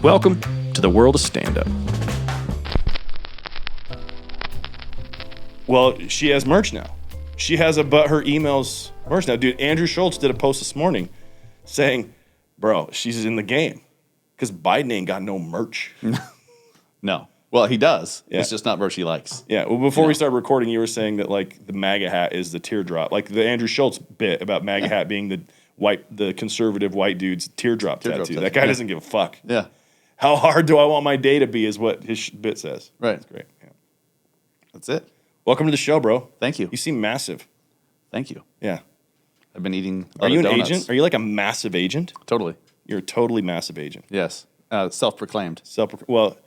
Welcome to the world of stand-up. Well, she has merch now. She has her emails merch now. Dude, Andrew Schultz did a post this morning saying, bro, she's in the game because Biden ain't got no merch. No. Well, he does. Yeah. It's just not merch he likes. Yeah. Well, before we started recording, you were saying that like the MAGA hat is the teardrop, like the Andrew Schultz bit about MAGA hat being the conservative white dude's teardrop tattoo. That guy doesn't give a fuck. Yeah. How hard do I want my day to be is what his bit says. Right. That's great. Yeah. That's it. Welcome to the show, bro. Thank you. You seem massive. Thank you. Yeah. I've been eating a lot Are you of an donuts. agent? Are you like a massive agent? Totally. You're a totally massive agent. Yes. Self-proclaimed.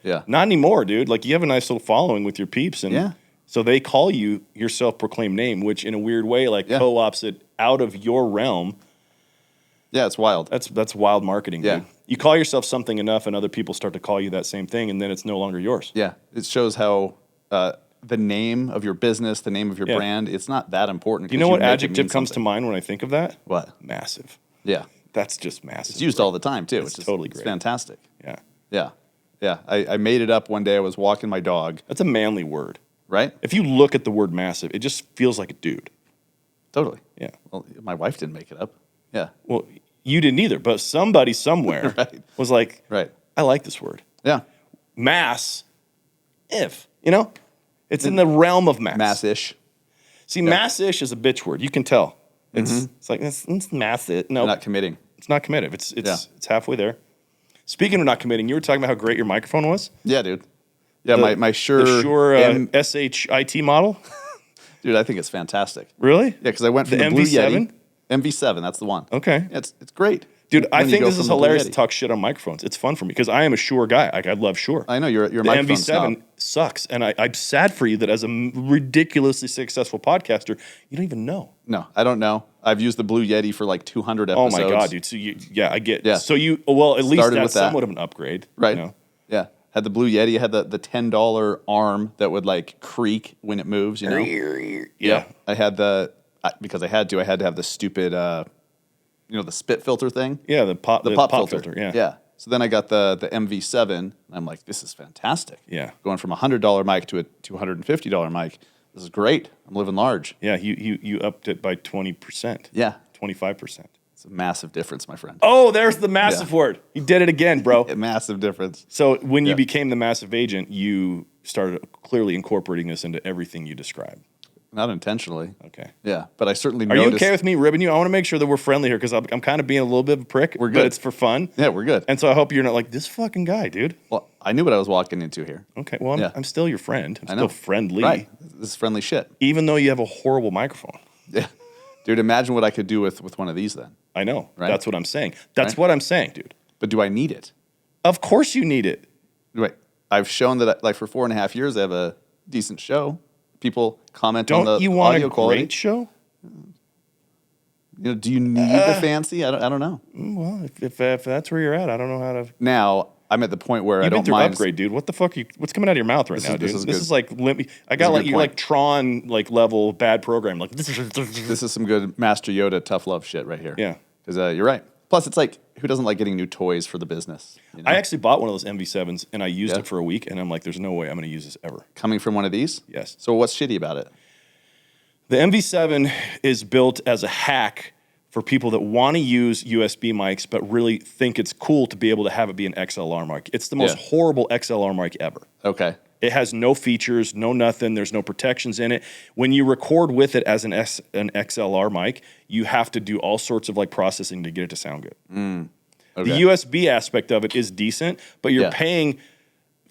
Yeah. Not anymore, dude. Like you have a nice little following with your peeps, and Yeah. so they call you your self-proclaimed name, which in a weird way, like co-ops it out of your realm. Yeah, it's wild. That's wild marketing, Yeah. dude. You call yourself something enough, and other people start to call you that same thing, and then it's no longer yours. Yeah. It shows how the name of your business, the name of your brand, it's not that important. Do you know what adjective comes to mind when I think of that? What? Massive. Yeah. That's just massive. It's used all the time, too. It's totally It's great. fantastic. Yeah. Yeah. Yeah. I made it up one day. I was walking my dog. That's a manly word. Right? If you look at the word massive, it just feels like a dude. Totally. Yeah. Well, my wife didn't make it up. Yeah. Well, you didn't either, but somebody somewhere Right. was like, Right. I like this word. Yeah. Mass, it's in the realm of mass. Mass-ish. See, mass-ish is a bitch word. You can tell. It's like, it's mass-it. No, Not committing. it's not committed. It's halfway there. Speaking of not committing, you were talking about how great your microphone was. Yeah, dude. Yeah, my Shure. The Shure SHIT model. Dude, I think it's fantastic. Really? Yeah, because I went from The the Blue MV7? Yeti. MV7, that's the one. Okay. Yeah, it's great. Dude, I When you think go this is from the Blue hilarious to Yeti. talk shit on microphones. It's fun for me because I am a Shure guy. Like, I love Shure. I know you're The microphone MV7 snob. sucks, and I'm sad for you that as a ridiculously successful podcaster, you don't even know. No, I don't know. I've used the Blue Yeti for like 200 Oh episodes. my god, dude! So I get. Yeah. So well, at least Started that's with that. somewhat of an upgrade, Right. You know? Yeah. Had the Blue Yeti, had the $10 arm that would like creak when it moves, you know? Yeah. I had because I had to have the stupid, the spit filter thing. Yeah, the pop filter. Yeah. Yeah. So then I got the MV7. And I'm like, this is fantastic. Yeah. Going from a $100 mic to a $250 mic. This is great. I'm living large. Yeah. You upped it by 20%. Yeah. 25%. It's a massive difference, my friend. Oh, there's the massive word. You did it again, bro. A massive difference. So when you became the massive agent, you started clearly incorporating this into everything you describe. Not intentionally. Okay. Yeah, but I certainly Are noticed. you okay with me ribbing you? I want to make sure that we're friendly here because I'm kind of being a little bit of a prick. We're But good. it's for fun. Yeah, we're good. And so I hope you're not like, this fucking guy, dude. Well, I knew what I was walking into here. Okay, well, I'm still your friend. I'm I know. still friendly. Right. This is friendly shit. Even though you have a horrible microphone. Yeah. Dude, imagine what I could do with one of these then. I know. Right. That's what I'm saying. That's Right. what I'm saying, dude. But do I need it? Of course you need it. I've shown that like for 4.5 years I have a decent show. People comment on Don't the you want audio a quality. great show? Do you need the fancy? I don't know. Well, if that's where you're at, I don't know how to. Now I'm at the point where I You've been don't through mind. upgrade, dude. What the fuck? What's coming out of your mouth right now, dude? this is This good. is like I a got like good you're point. like Tron like level bad program. Like this is This is some good Master Yoda tough love shit right here. Yeah. Because you're right. Plus, it's like, who doesn't like getting new toys for the business? You know? I actually bought one of those MV7s and I used Yeah. it for a week, and I'm like, there's no way I'm going to use this ever. Coming from one of these? Yes. So what's shitty about it? The MV7 is built as a hack for people that want to use USB mics but really think it's cool to be able to have it be an XLR mic. It's the most horrible XLR mic ever. Okay. It has no features, no nothing. There's no protections in it. When you record with it as an XLR mic, you have to do all sorts of like processing to get it to sound good. Okay. The USB aspect of it is decent, but you're paying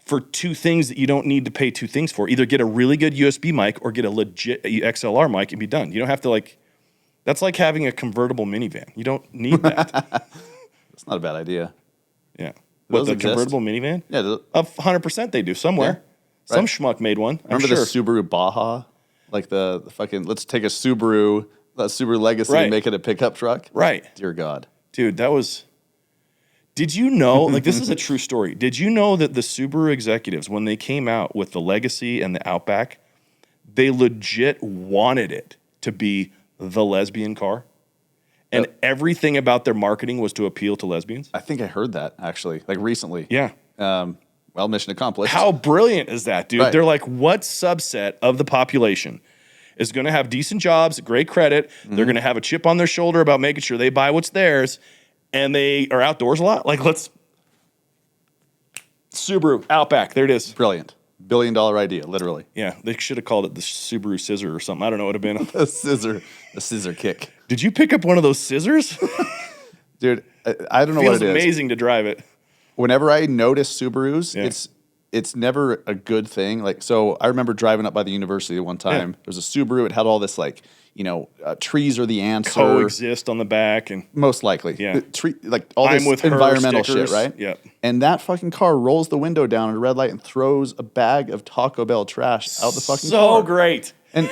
for two things that you don't need to pay two things for. Either get a really good USB mic or get a legit XLR mic and be done. You don't have to like, that's like having a convertible minivan. You don't need that. That's not a bad idea. Yeah. Those What, the exist? convertible minivan? Yeah. 100% they do somewhere. Yeah. Some Right. schmuck made one. Remember I'm the sure. Subaru Baja? Like the fucking, let's take a Subaru Legacy Right. and make it a pickup truck? Right. Dear God. Dude, that was... Did you know, like this is a true story. Did you know that the Subaru executives, when they came out with the Legacy and the Outback, they legit wanted it to be the lesbian car? and everything about their marketing was to appeal to lesbians. I think I heard that actually, like recently. Yeah. Well, mission accomplished. How brilliant is that, dude? Right. They're like, what subset of the population is going to have decent jobs, great credit? They're going to have a chip on their shoulder about making sure they buy what's theirs, and they are outdoors a lot. Like, Subaru Outback. There it is. Brilliant. $1 billion idea, literally. Yeah, they should have called it the Subaru Scissor or something. I don't know what it would have been. A scissor kick. Did you pick up one of those scissors? Dude, I don't know Feels what it is. amazing to drive it. Whenever I notice Subarus, it's never a good thing. Like, so I remember driving up by the university one time. There was a Subaru. It had all this like, trees are the answer. Coexist on the back and most likely. Yeah. Like all I'm this with her environmental stickers. shit, right? Yep. And that fucking car rolls the window down at a red light and throws a bag of Taco Bell trash out the fucking car. So great. And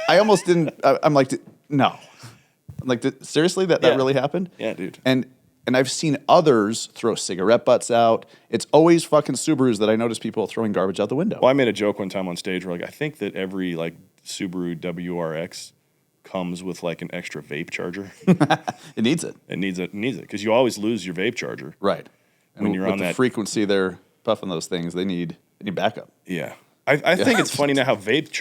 I almost didn't. I'm like, no. I'm like, seriously, that really happened? Yeah, dude. And I've seen others throw cigarette butts out. It's always fucking Subarus that I notice people throwing garbage out the window. Well, I made a joke one time on stage where, like, I think that every like Subaru WRX comes with like an extra vape charger. It needs it. It needs it because you always lose your vape charger. Right. When And you're with on the that frequency they're puffing those things, they need backup. Yeah. I think it's funny now how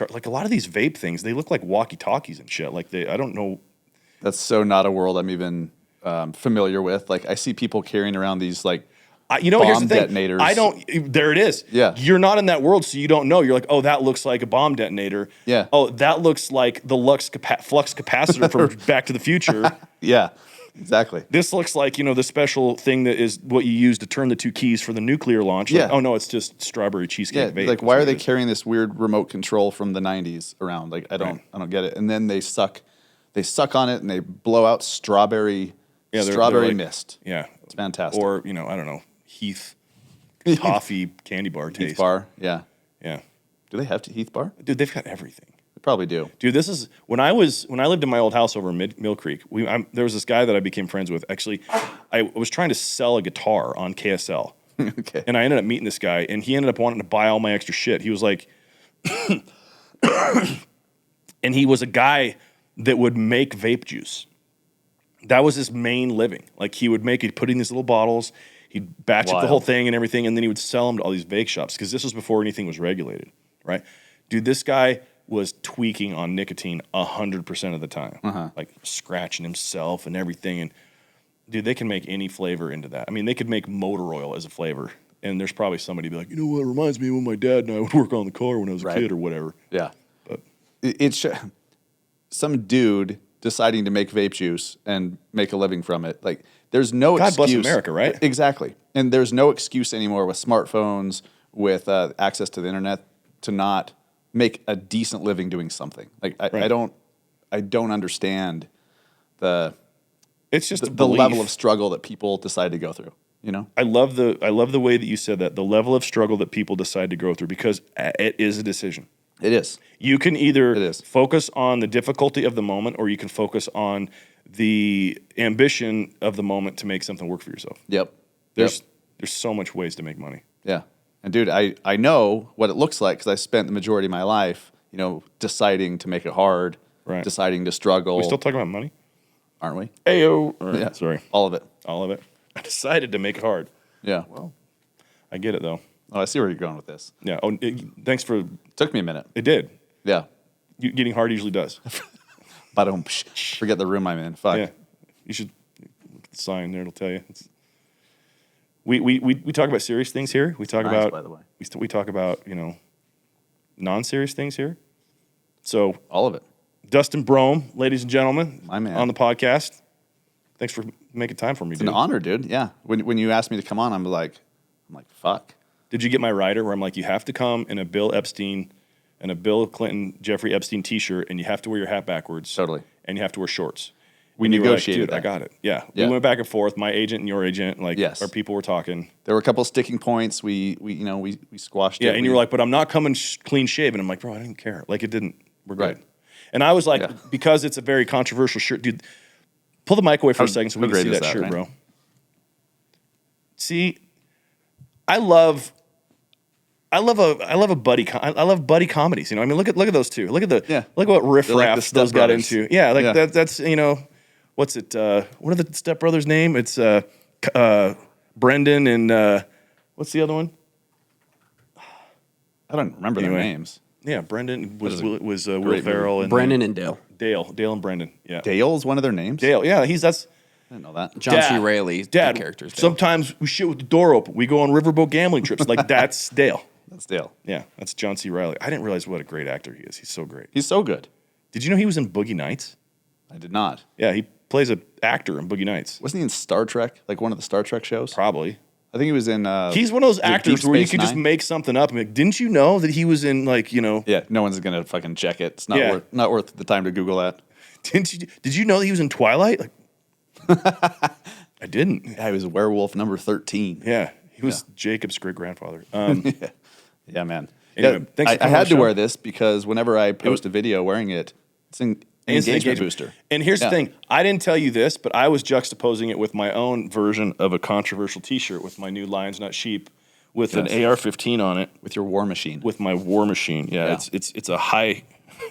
like a lot of these vape things, they look like walkie-talkies and shit. Like I don't know. That's so not a world I'm even familiar with. Like I see people carrying around these like Here's the bomb thing. detonators. There it is. Yeah. You're not in that world, so you don't know. You're like, oh, that looks like a bomb detonator. Yeah. Oh, that looks like the flux capacitor from Back to the Future. Yeah, exactly. This looks like, the special thing that is what you use to turn the two keys for the nuclear launch. Yeah. Like, oh, no, it's just strawberry cheesecake vape. Like why are they carrying this weird remote control from the 90s around? Like I don't get it. And then they suck on it and they blow out strawberry they're like, mist. Yeah. It's fantastic. Or, I don't know, Heath toffee candy bar taste. Heath bar, yeah. Yeah. Do they have Heath bar? Dude, they've got everything. They probably do. Dude, this is when I lived in my old house over in Mill Creek. There was this guy that I became friends with. Actually, I was trying to sell a guitar on KSL, Okay. and I ended up meeting this guy, and he ended up wanting to buy all my extra shit. He was like, and he was a guy that would make vape juice. That was his main living. Like he'd put in these little bottles, he'd batch up the whole thing and everything, and then he would sell them to all these vape shops because this was before anything was regulated, right? Dude, this guy was tweaking on nicotine 100% of the time, like scratching himself and everything. And dude, they can make any flavor into that. I mean, they could make motor oil as a flavor, and there's probably somebody be like, you know what, it reminds me of when my dad and I would work on the car when I was a kid or whatever. Yeah. But It's some dude deciding to make vape juice and make a living from it. Like there's no God excuse. bless America, right? Exactly. And there's no excuse anymore with smartphones, with access to the internet, to not make a decent living doing something. Like I don't understand it's just the level of struggle that people decide to go through. I love the way that you said that, the level of struggle that people decide to go through, because it is a decision. It is. You can either focus on the difficulty of the moment, or you can focus on the ambition of the moment to make something work for yourself. Yep. There's so much ways to make money. Yeah. And dude, I know what it looks like because I spent the majority of my life, deciding to make it hard, deciding to struggle. We still talking about money? Aren't we? Ayo. Right, yeah. Sorry. All of it. All of it. I decided to make it hard. Yeah. Well, I get it though. Oh, I see where you're going with this. Yeah. Oh, thanks for. Took me a minute. It did. Yeah. Getting hard usually does. But forget the room I'm in. Fuck. Yeah. You should look at the sign there. It'll tell you. We talk about serious things here. We talk about. By the way. We talk about non-serious things here. So all of it. Dustin Brohm, ladies and gentlemen, my man, on the podcast. Thanks for making time for me, dude. It's an honor, dude. Yeah. When you asked me to come on, I'm like, fuck. Did you get my rider where I'm like, you have to come in a Bill Epstein and a Bill Clinton, Jeffrey Epstein T-shirt, and you have to wear your hat backwards. Totally. And you have to wear shorts. We negotiated like, dude, I got it. Yeah. We went back and forth, my agent and your agent, like our people were talking. There were a couple of sticking points. We squashed it. Yeah, and you were like, but I'm not coming clean shaven. I'm like, bro, I didn't care. Like it didn't. We're good. Right. And I was like, because it's a very controversial shirt, dude, pull the mic away for a second so we can see that shirt, bro. See, I love buddy comedies. I mean, look at those two. Look at what riff raff those got into. Yeah, that's what's it? What are the stepbrothers' name? It's Brendan and what's the other one? I don't remember their names. Yeah, Brendan was Will great Ferrell and Brendan and Dale. Dale and Brendan. Yeah, Dale is one of their names? Dale. Yeah, that's. I didn't know that. John C. Reilly, Dad, the characters. sometimes we shit with the door open. We go on riverboat gambling trips. Like, that's Dale. That's Dale. Yeah, that's John C. Reilly. I didn't realize what a great actor he is. He's so great. He's so good. Did you know he was in Boogie Nights? I did not. Yeah, he plays an actor in Boogie Nights. Wasn't he in Star Trek? Like one of the Star Trek shows? Probably. I think he was in. He's one of those actors Deep where you Space could just Nine? make something up and be like, didn't you know that he was in, like, you know, Yeah, no one's gonna fucking check it. It's not Yeah. worth the time to Google that. did you know that he was in Twilight? Like, I didn't. Yeah, he was werewolf number 13. Yeah, he was Jacob's great grandfather. Yeah, man. Anyway, Yeah, thanks for I coming on had the to show. wear this because whenever I post a video wearing it, it's an engagement booster. And here's Yeah. the thing: I didn't tell you this, but I was juxtaposing it with my own version of a controversial T-shirt with my new Lions Not Sheep, with an AR-15 on it, With your war machine. with my war machine. Yeah, Yeah. it's a high,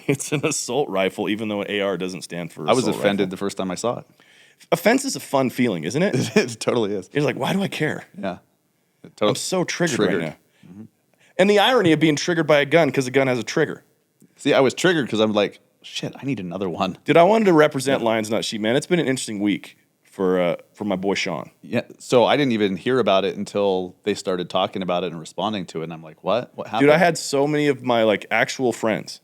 it's an assault rifle, even though an AR doesn't stand for. I was assault offended rifle. the first time I saw it. Offense is a fun feeling, isn't it? It totally is. You're like, why do I care? Yeah. I'm so triggered right now. And the irony of being triggered by a gun because a gun has a trigger. See, I was triggered because I'm like, shit, I need another one. Dude, I wanted to represent Lions Not Sheep, man. It's been an interesting week for my boy Sean. Yeah. So I didn't even hear about it until they started talking about it and responding to it. And I'm like, what? What happened? Dude, I had so many of my like actual friends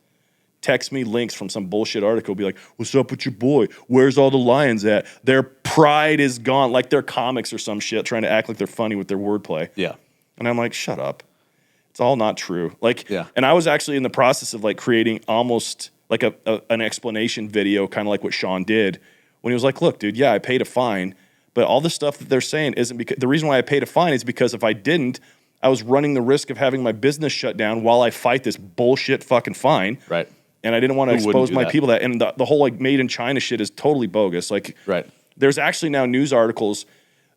text me links from some bullshit article, be like, what's up with your boy? Where's all the Lions at? Their pride is gone, like they're comics or some shit, trying to act like they're funny with their wordplay. Yeah. And I'm like, shut up. It's all not true. Like, Yeah. And I was actually in the process of like creating almost like an explanation video, kind of like what Sean did when he was like, look, dude, yeah, I paid a fine, but all the stuff that they're saying isn't because the reason why I paid a fine is because if I didn't, I was running the risk of having my business shut down while I fight this bullshit fucking fine. Right. And I didn't want to Who wouldn't expose do my that? people to that. And the whole like made in China shit is totally bogus. Like, Right. there's actually now news articles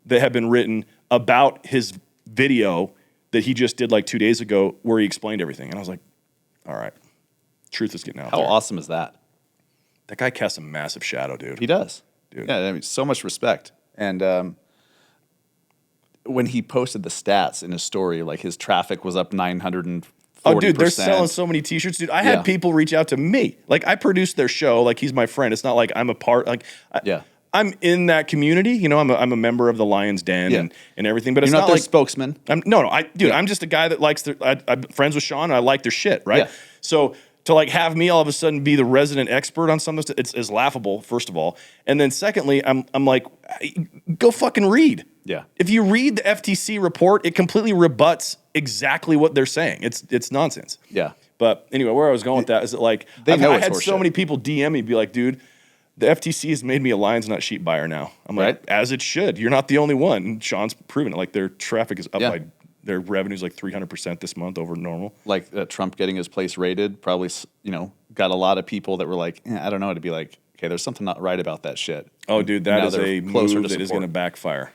that have been written about his video that he just did like 2 days ago where he explained everything. And I was like, all right, truth is getting out How there. awesome is that? That guy casts a massive shadow, dude. He does. Dude. Yeah, I mean, so much respect. And when he posted the stats in his story, like his traffic was up 940%. Oh, dude, they're selling so many T-shirts, dude. I had Yeah. people reach out to me. Like, I produced their show. Like, he's my friend. It's not like I'm a part. Like, Yeah. I'm in that community. You know, I'm a member of the Lion's Den Yeah. and everything. But it's You're not not their like spokesman. I'm just a guy that likes their. I'm friends with Sean. And I like their shit, right? Yeah. So to like have me all of a sudden be the resident expert on something, it's laughable. First of all, and then secondly, I'm like, go fucking read. Yeah. If you read the FTC report, it completely rebuts exactly what they're saying. It's nonsense. Yeah. But anyway, where I was going with that is that like They know I it's had so horseshit. many people DM me, be like, dude, the FTC has made me a Lions Not Sheep buyer now. I'm like, Right. as it should. You're not the only one. And Sean's proven it. Like their traffic is up Yeah. by their revenue's like 300% this month over normal. Like Trump getting his place raided probably, got a lot of people that were like, I don't know, to be like, okay, there's something not right about that shit. Oh, dude, that Now is they're a closer move to that is support. going to backfire.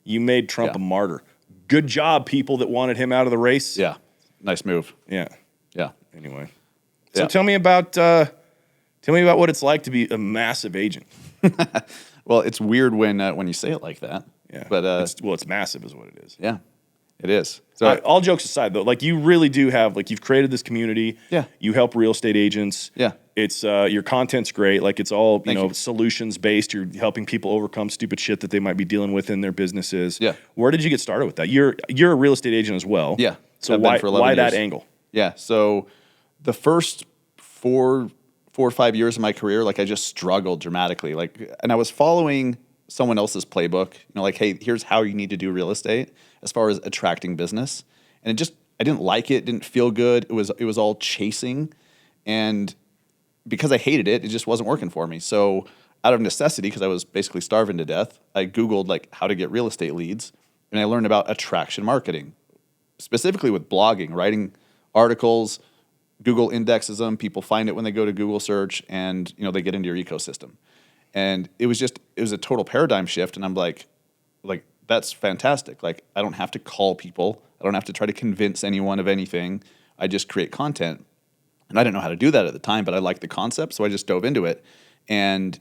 You made Trump Yeah. a martyr. Good job, people that wanted him out of the race. Yeah. Nice move. Yeah. Yeah. Anyway, so Yeah. tell me about what it's like to be a massive agent. Well, it's weird when you say it like that. Yeah, But it's massive, is what it is. yeah, it is. So All jokes aside, though, like you really do have like you've created this community. Yeah. You help real estate agents. Yeah. It's your content's great. Like it's all Thank you. solutions based. You're helping people overcome stupid shit that they might be dealing with in their businesses. Yeah. Where did you get started with that? You're a real estate agent as well. Yeah. So I've been why for 11 why that years. angle? Yeah. So the first four or 5 years of my career, like I just struggled dramatically. And I was following someone else's playbook, like, hey, here's how you need to do real estate as far as attracting business. And I didn't like it, didn't feel good. It was all chasing. And because I hated it, it just wasn't working for me. So out of necessity, because I was basically starving to death, I Googled like how to get real estate leads. And I learned about attraction marketing, specifically with blogging, writing articles. Google indexes them. People find it when they go to Google search, and they get into your ecosystem. And it was a total paradigm shift. And I'm like that's fantastic. Like I don't have to call people. I don't have to try to convince anyone of anything. I just create content. And I didn't know how to do that at the time, but I liked the concept, so I just dove into it. And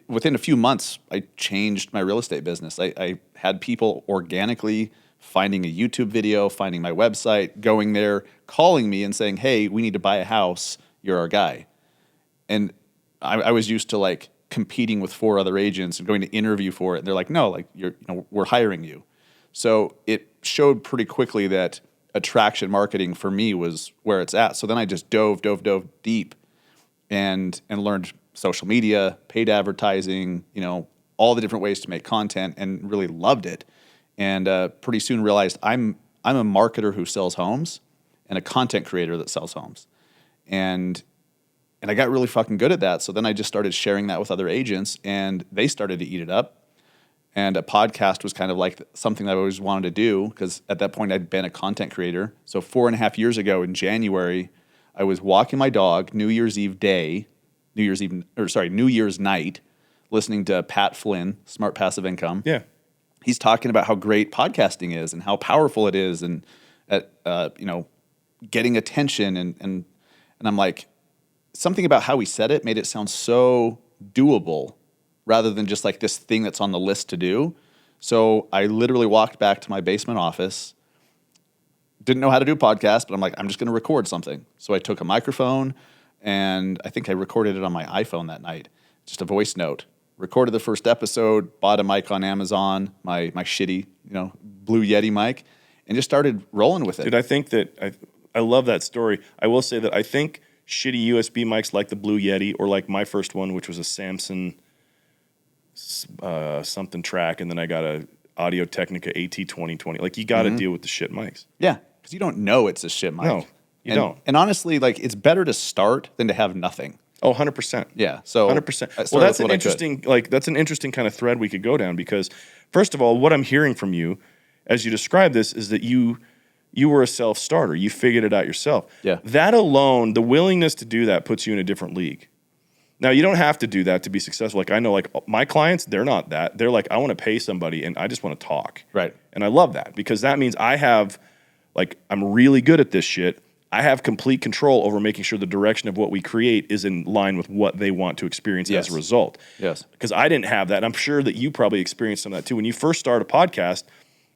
within a few months, I changed my real estate business. I had people organically finding a YouTube video, finding my website, going there, calling me and saying, "Hey, we need to buy a house. You're our guy." And I was used to like competing with 4 other agents and going to interview for it. And they're like, "No, like we're hiring you." So it showed pretty quickly that attraction marketing for me was where it's at. So then I just dove deep and learned social media, paid advertising, all the different ways to make content, and really loved it. And pretty soon realized I'm a marketer who sells homes and a content creator that sells homes. And I got really fucking good at that. So then I just started sharing that with other agents, and they started to eat it up. And a podcast was kind of like something that I always wanted to do, because at that point I'd been a content creator. So 4.5 years ago in January, I was walking my dog New Year's night, listening to Pat Flynn, Smart Passive Income. Yeah. He's talking about how great podcasting is and how powerful it is, and getting attention, and I'm like, something about how he said it made it sound so doable rather than just like this thing that's on the list to do. So I literally walked back to my basement office, didn't know how to do a podcast, but I'm like, I'm just going to record something. So I took a microphone, and I think I recorded it on my iPhone that night, just a voice note. Recorded the first episode, bought a mic on Amazon, my shitty, Blue Yeti mic, and just started rolling with it. Dude, I think that I love that story. I will say that I think shitty USB mics like the Blue Yeti, or like my first one, which was a Samson something track, and then I got a Audio Technica AT2020. Like, you got to deal with the shit mics. Yeah, because you don't know it's a shit mic. No, you don't. And honestly, like, it's better to start than to have nothing. Oh, 100%. Yeah, so 100%. Well, that's an interesting kind of thread we could go down, because first of all, what I'm hearing from you as you describe this is that you were a self-starter. You figured it out yourself. Yeah. That alone, the willingness to do that puts you in a different league. Now, you don't have to do that to be successful. Like, I know, like, my clients, they're not that. They're like, I want to pay somebody and I just want to talk. Right. And I love that, because that means I'm really good at this shit. I have complete control over making sure the direction of what we create is in line with what they want to experience as a result. Yes. Because I didn't have that. And I'm sure that you probably experienced some of that too. When you first start a podcast,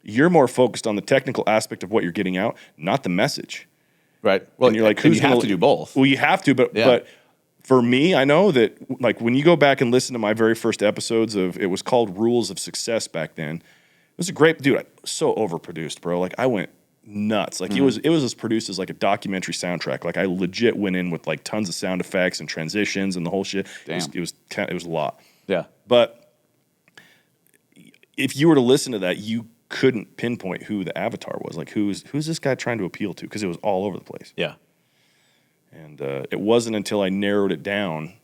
you're more focused on the technical aspect of what you're getting out, not the message. Right. Well, and you're like, you have to do both. Well, you have to, but for me, I know that, like, when you go back and listen to my very first episodes it was called Rules of Success back then. It was a great, dude, so overproduced, bro. Like, I went nuts. Like, it was as produced as like a documentary soundtrack. Like, I legit went in with like tons of sound effects and transitions and the whole shit. Damn. It was a lot. Yeah. But if you were to listen to that, you couldn't pinpoint who the avatar was. Like, who's this guy trying to appeal to? Because it was all over the place. Yeah. And it wasn't until I narrowed it down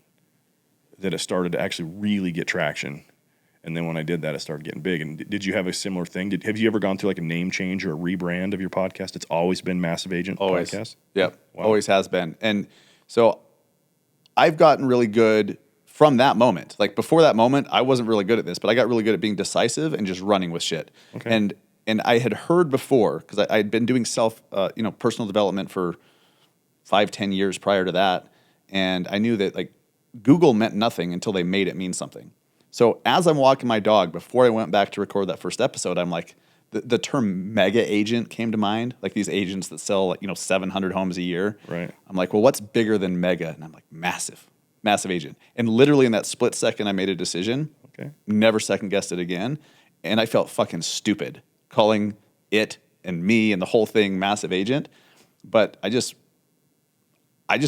that it started to actually really get traction. And then when I did that, it started getting big. And did you have a similar thing? Have you ever gone through like a name change or a rebrand of your podcast? It's always been Massive Agent Podcast? Yep. Wow. Always has been. And so I've gotten really good from that moment. Like, before that moment, I wasn't really good at this, but I got really good at being decisive and just running with shit. Okay. And I had heard before, because I had been doing personal development for 5-10 years prior to that. And I knew that, like, Google meant nothing until they made it mean something. So as I'm walking my dog, before I went back to record that first episode, I'm like, the term mega agent came to mind, like these agents that sell, like, 700 homes a year. Right. I'm like, well, what's bigger than mega? And I'm like, massive agent. And literally in that split second, I made a decision. Okay. Never second guessed it again. And I felt fucking stupid calling it and me and the whole thing massive agent. But I just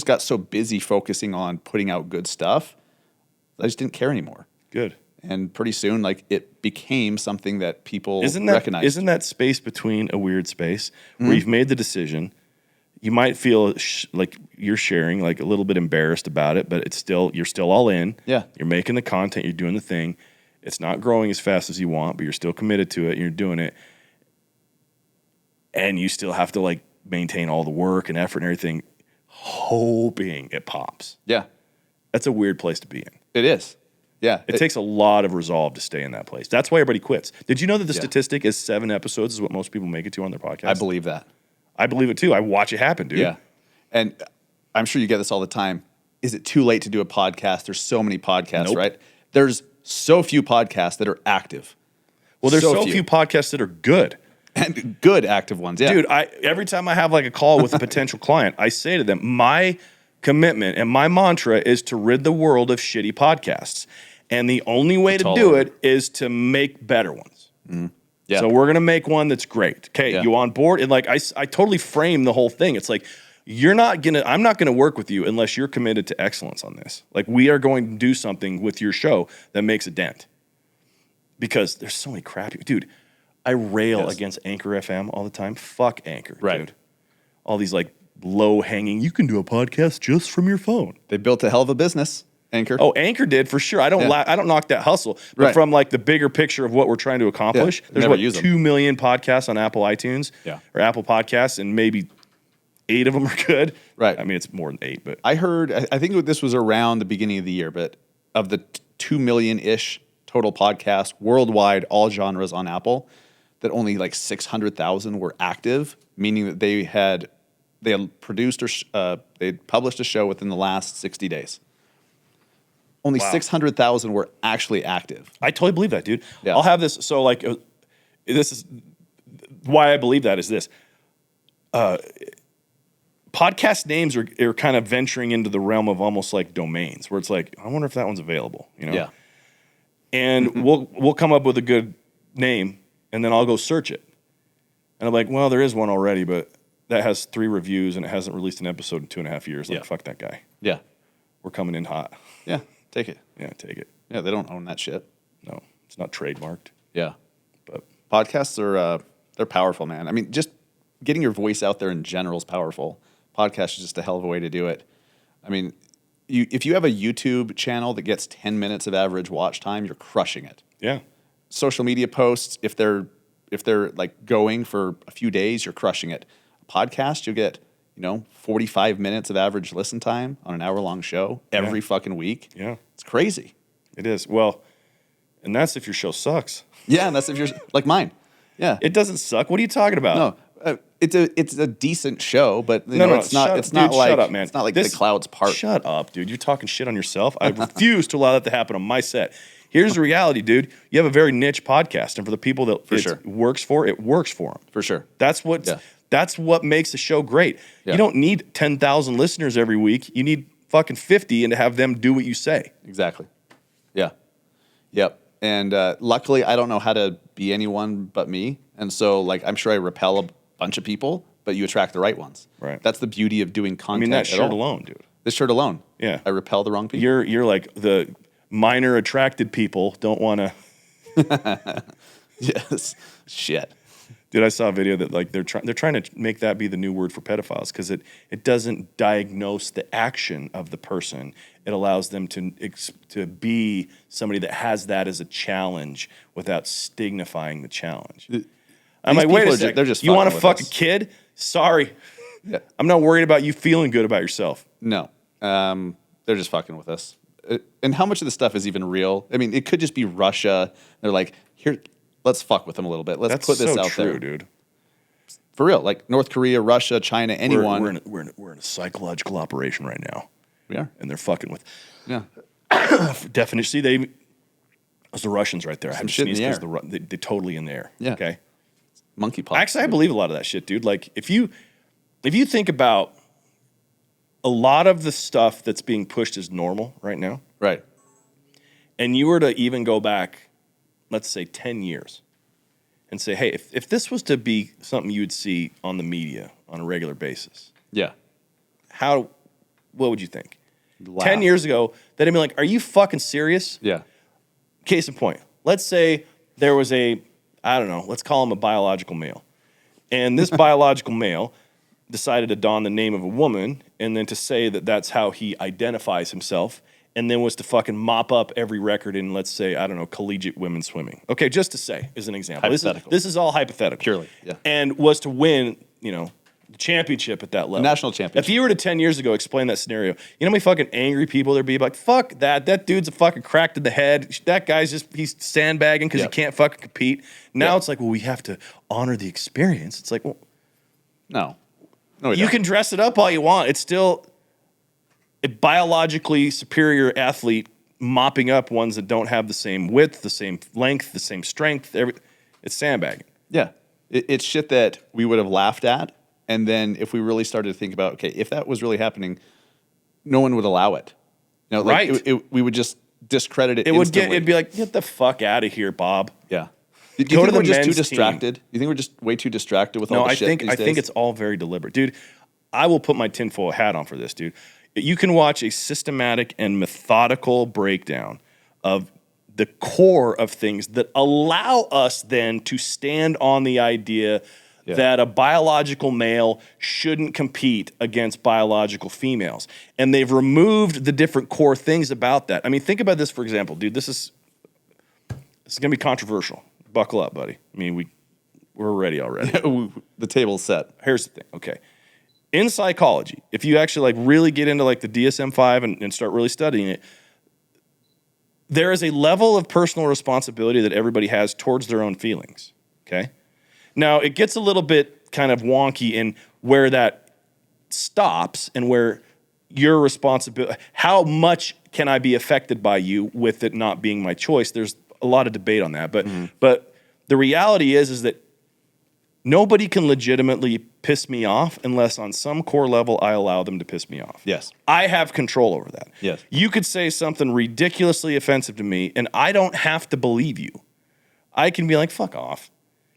got so busy focusing on putting out good stuff, I just didn't care anymore. Good. And pretty soon, like, it became something that people recognized. Isn't that space between a weird space where you've made the decision? You might feel like you're sharing, like, a little bit embarrassed about it, but you're still all in. Yeah. You're making the content. You're doing the thing. It's not growing as fast as you want, but you're still committed to it. And you're doing it. And you still have to, like, maintain all the work and effort and everything, hoping it pops. Yeah. That's a weird place to be in. It is. Yeah. It takes a lot of resolve to stay in that place. That's why everybody quits. Did you know that the statistic is 7 episodes is what most people make it to on their podcast? I believe that. I believe it too. I watch it happen, dude. Yeah. And I'm sure you get this all the time. Is it too late to do a podcast? There's so many podcasts, Nope. right? There's so few podcasts that are active. Well, there's so few podcasts that are good. And good active ones, yeah. Dude, every time I have like a call with a potential client, I say to them, my commitment and my mantra is to rid the world of shitty podcasts. And the only way to do it is to make better ones. Mm-hmm. Yeah. So we're going to make one that's great. Okay, Yeah. you on board? And like I totally frame the whole thing. It's like, I'm not going to work with you unless you're committed to excellence on this. Like we are going to do something with your show that makes a dent. Because there's so many crappy, dude. I rail against Anchor FM all the time. Fuck Anchor, dude. All these like low hanging. You can do a podcast just from your phone. They built a hell of a business, Anchor. Oh, Anchor did for sure. I don't knock that hustle, but from like the bigger picture of what we're trying to accomplish, there's what 2 million podcasts on Apple iTunes or Apple Podcasts, and maybe 8 of them are good. Right. I mean, it's more than 8, but I heard. I think this was around the beginning of the year, but of the 2 million-ish total podcasts worldwide, all genres on Apple, that only like 600,000 were active, meaning that they had produced or they had published a show within the last 60 days. Only 600,000 were actually active. I totally believe that, dude. Yeah. I'll have this. So like, this is why I believe that is this. Podcast names are kind of venturing into the realm of almost like domains, where it's like, I wonder if that one's available, you know? Yeah. And we'll come up with a good name, and then I'll go search it. And I'm like, well, there is one already, but that has 3 reviews, and it hasn't released an episode in 2.5 years. Like, fuck that guy. Yeah. We're coming in hot. Yeah. Take it. Yeah, take it. Yeah, they don't own that shit. No, it's not trademarked. Yeah. But Podcasts are they're powerful, man. I mean, just getting your voice out there in general is powerful. Podcast is just a hell of a way to do it. I mean, if you have a YouTube channel that gets 10 minutes of average watch time, you're crushing it. yeah. Social media posts, if they're like going for a few days, you're crushing it. A podcast, you'll get 45 minutes of average listen time on an hour-long show every fucking week. Yeah. It's crazy. It is. Well, and that's if your show sucks. Yeah, and that's if you're like mine. Yeah. It doesn't suck. What are you talking about? No, it's a decent show, but it's not. It's dude, not like shut up, man. It's not like the clouds part. Shut up, dude. You're talking shit on yourself. I refuse to allow that to happen on my set. Here's the reality, dude. You have a very niche podcast, and for the people that it works for them. For sure. That's what makes the show great. Yeah. You don't need 10,000 listeners every week. You need fucking 50 and to have them do what you say. Exactly. Yeah. Yep. And luckily, I don't know how to be anyone but me, and so like I'm sure I repel a bunch of people, but you attract the right ones. Right. That's the beauty of doing content. I mean, that shirt alone, dude. This shirt alone. Yeah. I repel the wrong people. You're like the minor attracted people don't want to. Yes. Shit. Dude, I saw a video that like they're trying to make that be the new word for pedophiles because it doesn't diagnose the action of the person. It allows them to be somebody that has that as a challenge without signifying the challenge. I'm like, wait a second. They're just you want to fuck us. a kid? Sorry. Yeah. I'm not worried about you feeling good about yourself. No. They're just fucking with us. And how much of this stuff is even real? I mean, it could just be Russia. They're like, here, let's fuck with them a little bit. Let's put this out there, dude. For real, like North Korea, Russia, China, anyone. We're in a psychological operation right now. We are, and they're fucking with. Yeah. Definition. See, it's the Russians right there. I had to shit in sneeze the because they're totally in there. Yeah. Okay. Monkeypox. Actually, I believe a lot of that shit, dude. Like, if you think about a lot of the stuff that's being pushed as normal right now, right, and you were to even go back, let's say 10 years, and say, hey, if this was to be something you would see on the media on a regular basis, yeah, what would you think? Laugh. 10 years ago, they'd be like, are you fucking serious? Yeah. Case in point, let's say there was let's call him a biological male. And this biological male decided to don the name of a woman and then to say that that's how he identifies himself and then was to fucking mop up every record in, let's say, collegiate women's swimming. Okay, just to say, as an example. Hypothetical. This is all hypothetical. Purely, yeah. And was to win, the championship at that level. National championship. If you were to 10 years ago explain that scenario, you know how many fucking angry people there'd be like, fuck that. That dude's a fucking cracked in the head. That guy's he's sandbagging because he can't fucking compete. Now it's like, well, we have to honor the experience. It's like, well, No, you can dress it up all you want. It's still a biologically superior athlete mopping up ones that don't have the same width, the same length, the same strength. It's sandbagging. Yeah. It's shit that we would have laughed at. And then if we really started to think about, okay, if that was really happening, no one would allow it. You know, like Right. we would just discredit it instantly. It'd be like, get the fuck out of here, Bob. Yeah. Do you Go think to the we're just too men's distracted? You think we're just way too distracted with all the shit these I think days? it's all very deliberate. Dude, I will put my tinfoil hat on for this, dude. You can watch a systematic and methodical breakdown of the core of things that allow us then to stand on the idea that a biological male shouldn't compete against biological females. And they've removed the different core things about that. I mean, think about this, for example, dude. This is going to be controversial. Buckle up, buddy. I mean, we're ready already. The table's set. Here's the thing. Okay. In psychology, if you actually like really get into like the DSM-5 and start really studying it, there is a level of personal responsibility that everybody has towards their own feelings. Okay. Now it gets a little bit kind of wonky in where that stops and where your responsibility, how much can I be affected by you with it not being my choice? There's a lot of debate on that, but the reality is that nobody can legitimately piss me off unless on some core level I allow them to piss me off. Yes. I have control over that. Yes. You could say something ridiculously offensive to me and I don't have to believe you. I can be like, fuck off.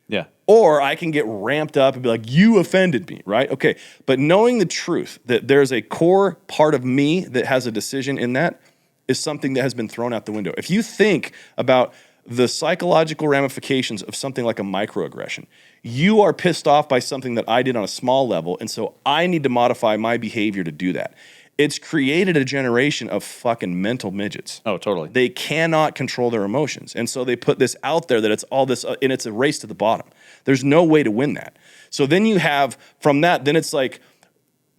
Yeah. Or I can get ramped up and be like, you offended me, right? Okay. But knowing the truth that there's a core part of me that has a decision in that is something that has been thrown out the window. If you think about the psychological ramifications of something like a microaggression, you are pissed off by something that I did on a small level, and so I need to modify my behavior to do that. It's created a generation of fucking mental midgets. Oh, totally. They cannot control their emotions. And so they put this out there that it's all this, and it's a race to the bottom. There's no way to win that. So then you have, from that, then it's like,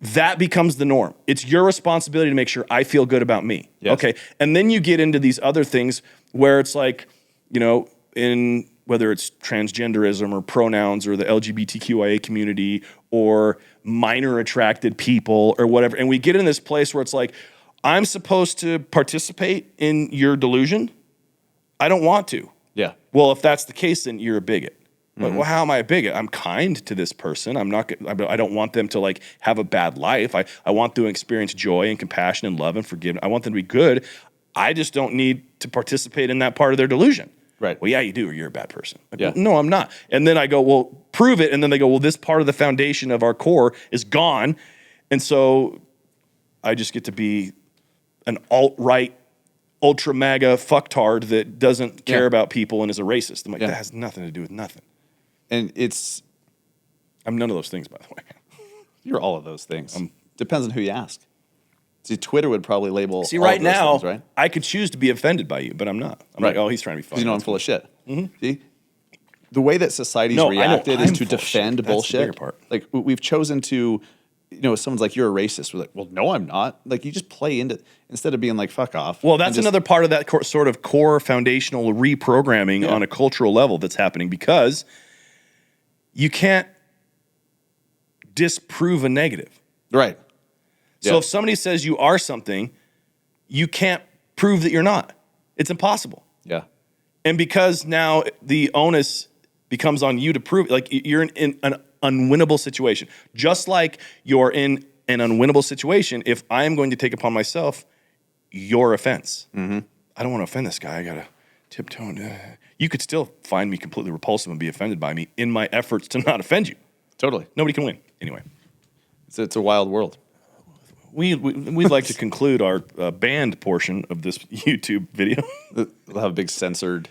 that becomes the norm. It's your responsibility to make sure I feel good about me. Yes. Okay. And then you get into these other things where it's like, you know, in whether it's transgenderism or pronouns or the LGBTQIA community or minor attracted people or whatever. And we get in this place where it's like, I'm supposed to participate in your delusion. I don't want to. Yeah. Well, if that's the case, then you're a bigot. But well, how am I a bigot? I'm kind to this person. I don't want them to like have a bad life. I want them to experience joy and compassion and love and forgiveness. I want them to be good. I just don't need to participate in that part of their delusion. Right. Well, yeah, you do, or you're a bad person. Like, Yeah. no, I'm not. And then I go, well, prove it. And then they go, well, this part of the foundation of our core is gone. And so I just get to be an alt-right, ultra MAGA fucktard that doesn't care about people and is a racist. I'm like, that has nothing to do with nothing. And I'm none of those things, by the way. you're all of those things. Depends on who you ask. See, Twitter would probably label See, all right of those now, things, right? I could choose to be offended by you, but I'm not. I'm Right. like, oh, he's trying to be funny. You know I'm full of shit. See? The way that society's No, I know reacted is I'm to full of shit. defend That's the bullshit. bigger part. Like, we've chosen to, you know, someone's like, you're a racist. We're like, well, no, I'm not. Like, you just play into, instead of being like, fuck off. Well, and that's just- another part of that sort of core foundational reprogramming on a cultural level that's happening because you can't disprove a negative. Right. So Yeah. if somebody says you are something, you can't prove that you're not. It's impossible. Yeah. And because now the onus becomes on you to prove it, like you're in an unwinnable situation. Just like you're in an unwinnable situation if I am going to take upon myself your offense. I don't want to offend this guy. I got to tiptoe. You could still find me completely repulsive and be offended by me in my efforts to not offend you. Totally. Nobody can win. Anyway. It's a wild world. We'd like to conclude our banned portion of this YouTube video. We'll have a big censored.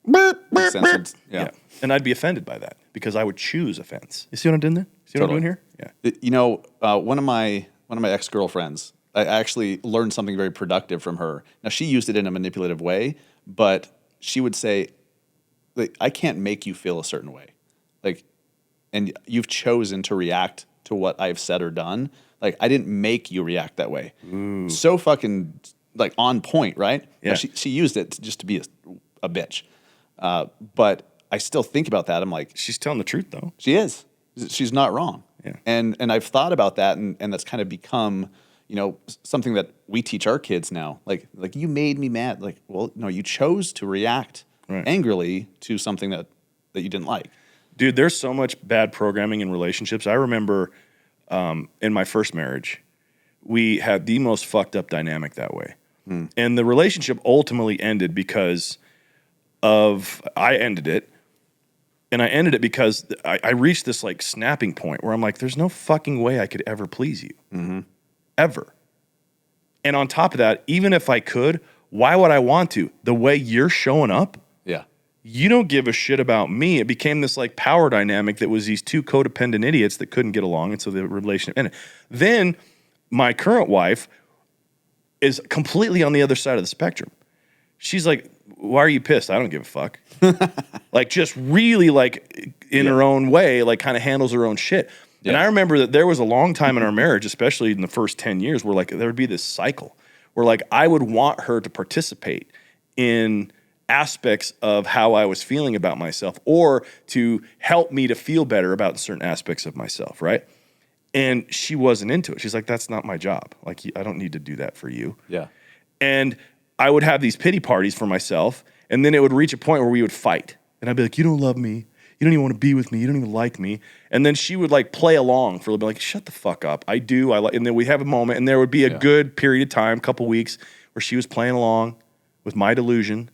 Yeah. And I'd be offended by that because I would choose offense. You see what I'm doing there? See what I'm doing here? Yeah. You know, one of my ex-girlfriends, I actually learned something very productive from her. Now, she used it in a manipulative way, but she would say, like, I can't make you feel a certain way. Like, and you've chosen to react to what I've said or done. Like, I didn't make you react that way. So fucking, like, on point, right? Yeah. Now, she used it just to be a bitch. But I still think about that. I'm like, She's telling the truth, though. she is. She's not wrong. Yeah. And I've thought about that, and that's kind of become, something that we teach our kids now. Like you made me mad. Like, well, no, you chose to react angrily to something that you didn't like. Dude, there's so much bad programming in relationships. I remember in my first marriage, we had the most fucked up dynamic that way. And the relationship ultimately ended because I ended it. And I ended it because I reached this like snapping point where I'm like, there's no fucking way I could ever please you. Ever. And on top of that, even if I could, why would I want to? The way you're showing up, you don't give a shit about me. It became this like power dynamic that was these two codependent idiots that couldn't get along, and so the relationship ended. Then my current wife is completely on the other side of the spectrum. She's like, why are you pissed? I don't give a fuck. Like, just really like in her own way, like kind of handles her own shit. And I remember that there was a long time in our marriage, especially in the first 10 years, where like there would be this cycle where like I would want her to participate in aspects of how I was feeling about myself, or to help me to feel better about certain aspects of myself, right? And she wasn't into it. She's like, that's not my job. Like, I don't need to do that for you. Yeah. And I would have these pity parties for myself, and then it would reach a point where we would fight. And I'd be like, you don't love me. You don't even want to be with me. You don't even like me. And then she would like play along for a little bit, like, shut the fuck up. I do. I like. And then we have a moment, and there would be a good period of time, couple weeks, where she was playing along with my delusion,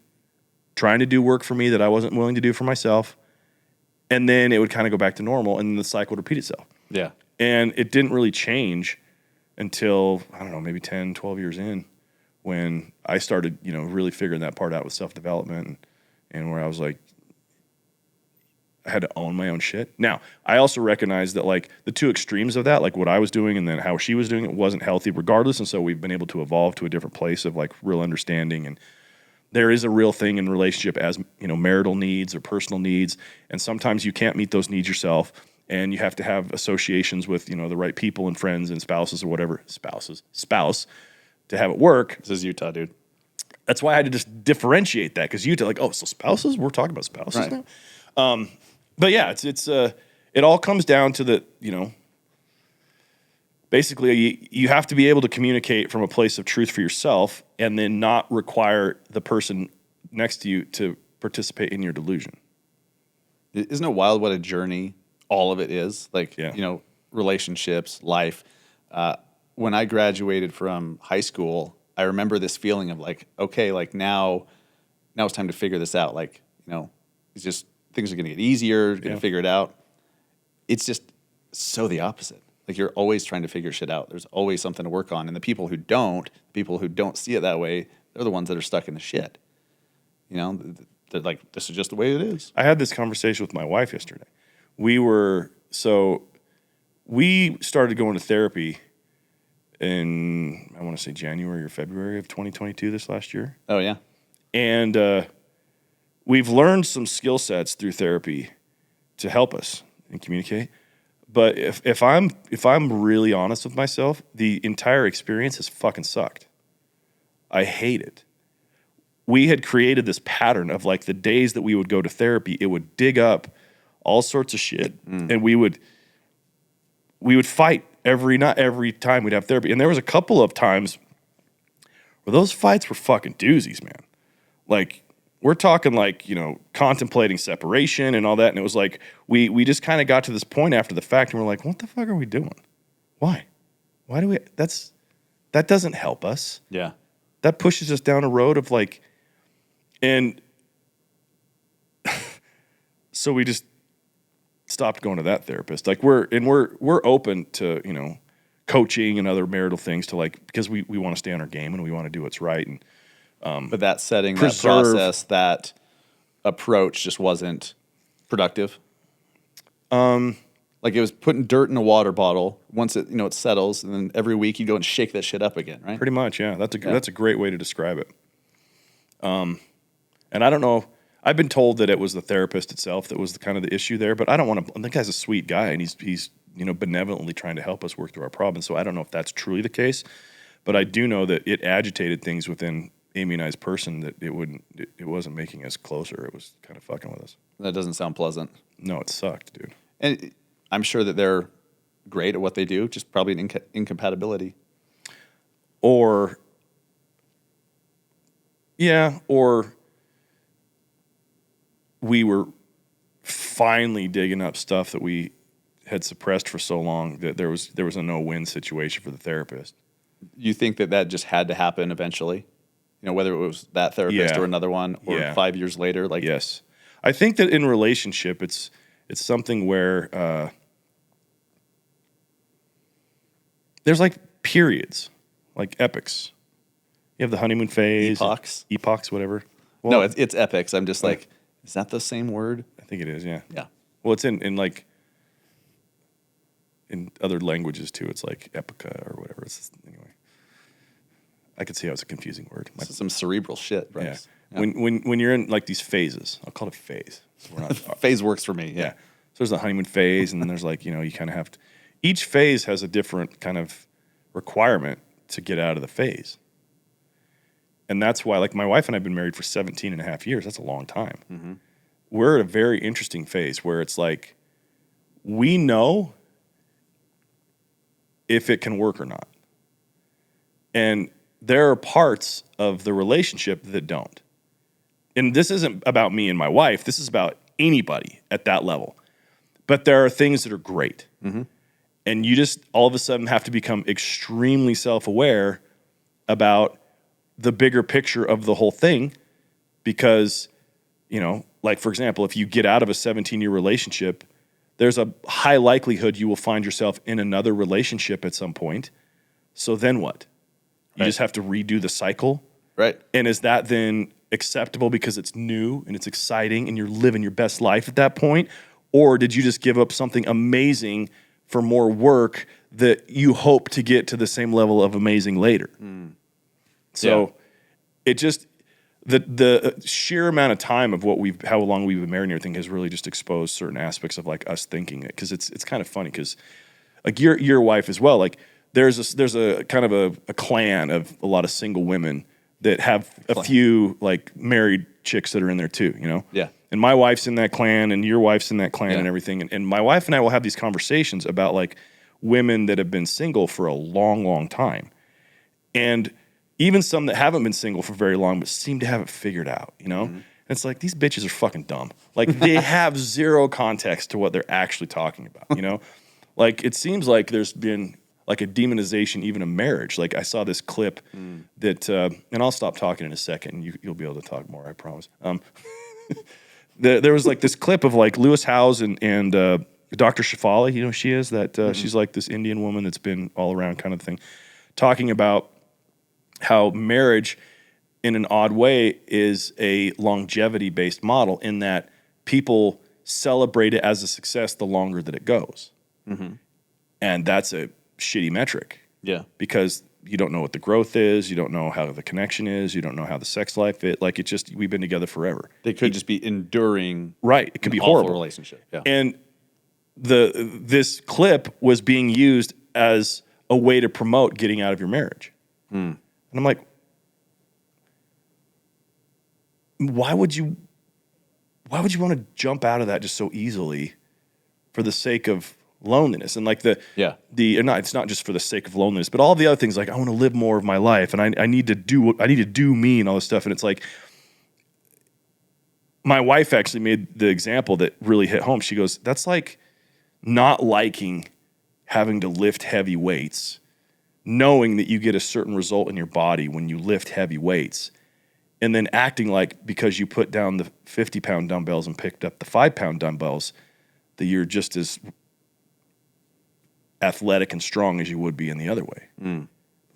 trying to do work for me that I wasn't willing to do for myself. And then it would kind of go back to normal, and the cycle would repeat itself. Yeah. And it didn't really change until, I don't know, maybe 10, 12 years in, when I started, really figuring that part out with self-development, and where I was like, I had to own my own shit. Now, I also recognize that like the two extremes of that, like what I was doing and then how she was doing it, wasn't healthy regardless. And so we've been able to evolve to a different place of like real understanding. And there is a real thing in relationship as, marital needs or personal needs. And sometimes you can't meet those needs yourself. And you have to have associations with, the right people and friends and spouses or whatever, spouse, to have it work. This is Utah, dude. That's why I had to just differentiate that, because Utah, like, oh, so spouses? We're talking about spouses now? But yeah, it all comes down to the, basically you have to be able to communicate from a place of truth for yourself, and then not require the person next to you to participate in your delusion. Isn't it wild what a journey all of it is? Like, relationships, life. When I graduated from high school, I remember this feeling of like, okay, like now it's time to figure this out. Like, it's just, things are going to get easier, going to figure it out. It's just so the opposite. Like, you're always trying to figure shit out. There's always something to work on. And the people who don't see it that way, they're the ones that are stuck in the shit. They're like, this is just the way it is. I had this conversation with my wife yesterday. We started going to therapy in, I want to say January or February of 2022, this last year. Oh, yeah. And we've learned some skill sets through therapy to help us and communicate. But if I'm really honest with myself, the entire experience has fucking sucked. I hate it. We had created this pattern of like the days that we would go to therapy, it would dig up all sorts of shit, and we would fight every time we'd have therapy. And there was a couple of times where those fights were fucking doozies, man. Like, we're talking like, contemplating separation and all that. And it was like, we just kind of got to this point after the fact, and we're like, what the fuck are we doing? Why do we, that doesn't help us. Yeah. That pushes us down a road of like, and so we just stopped going to that therapist. Like, we're open to, coaching and other marital things to like, because we want to stay on our game and we want to do what's right. And, but that setting, that process, that approach just wasn't productive. Like, it was putting dirt in a water bottle. Once it, it settles, and then every week you go and shake that shit up again, right? Pretty much, yeah. That's a great way to describe it. And I don't know. I've been told that it was the therapist itself that was kind of the issue there, but I don't want to. The guy's a sweet guy, and he's benevolently trying to help us work through our problems. So I don't know if that's truly the case, but I do know that it agitated things within Amy and I's person, that it wasn't making us closer. It was kind of fucking with us. That doesn't sound pleasant. No, it sucked, dude. And I'm sure that they're great at what they do, just probably an incompatibility. or we were finally digging up stuff that we had suppressed for so long that there was a no-win situation for the therapist. You think that just had to happen eventually? Whether it was that therapist or another one, or 5 years later? Yes. I think that in relationship, it's something where there's like periods, like epochs. You have the honeymoon phase. Epochs, whatever. Well, no, it's epochs. I'm just like, is that the same word? I think it is, yeah. Yeah. Well, it's in like, in other languages too. It's like epica or whatever. Anyway, I could see how it's a confusing word. This is some cerebral shit, Bryce. Yeah. When you're in like these phases, I'll call it phase. So we're not, phase works for me. Yeah. So there's the honeymoon phase, and then there's like, you kind of have to. Each phase has a different kind of requirement to get out of the phase, and that's why, like, my wife and I have been married for 17 and a half years. That's a long time. Mm-hmm. We're at a very interesting phase where it's like we know if it can work or not, and there are parts of the relationship that don't. And this isn't about me and my wife. This is about anybody at that level. But there are things that are great. Mm-hmm. And you just all of a sudden have to become extremely self-aware about the bigger picture of the whole thing. Because, like, for example, if you get out of a 17-year relationship, there's a high likelihood you will find yourself in another relationship at some point. So then what? You just have to redo the cycle. Right. And is that then acceptable because it's new and it's exciting and you're living your best life at that point? Or did you just give up something amazing for more work that you hope to get to the same level of amazing later? So it just, the sheer amount of time of how long we've been married and everything has really just exposed certain aspects of like us thinking it. Cause it's kind of funny because like your wife as well, like there's a kind of a clan of a lot of single women that have a few like married chicks that are in there too, Yeah. And my wife's in that clan and your wife's in that clan and everything. And my wife and I will have these conversations about like women that have been single for a long, long time. And even some that haven't been single for very long but seem to have it figured out, Mm-hmm. And it's like, these bitches are fucking dumb. Like they have zero context to what they're actually talking about, Like it seems like there's been like a demonization even of marriage. Like I saw this clip that, and I'll stop talking in a second. And you'll be able to talk more, I promise. There was like this clip of like Lewis Howes and Dr. Shefali, who she is, that she's like this Indian woman that's been all around kind of thing, talking about how marriage in an odd way is a longevity-based model in that people celebrate it as a success the longer that it goes. Mm-hmm. And that's a shitty metric. Yeah. Because you don't know what the growth is, you don't know how the connection is, you don't know how the sex life is. Like we've been together forever. They could just be enduring. Right. It could be horrible relationship. Yeah. And this clip was being used as a way to promote getting out of your marriage. And I'm like, why would you want to jump out of that just so easily for the sake of loneliness? And like it's not just for the sake of loneliness, but all the other things, like I want to live more of my life and I need to do me and all this stuff. And it's like, my wife actually made the example that really hit home. She goes, that's like not liking having to lift heavy weights, knowing that you get a certain result in your body when you lift heavy weights, and then acting like because you put down the 50-pound dumbbells and picked up the 5-pound dumbbells, that you're just as athletic and strong as you would be in the other way.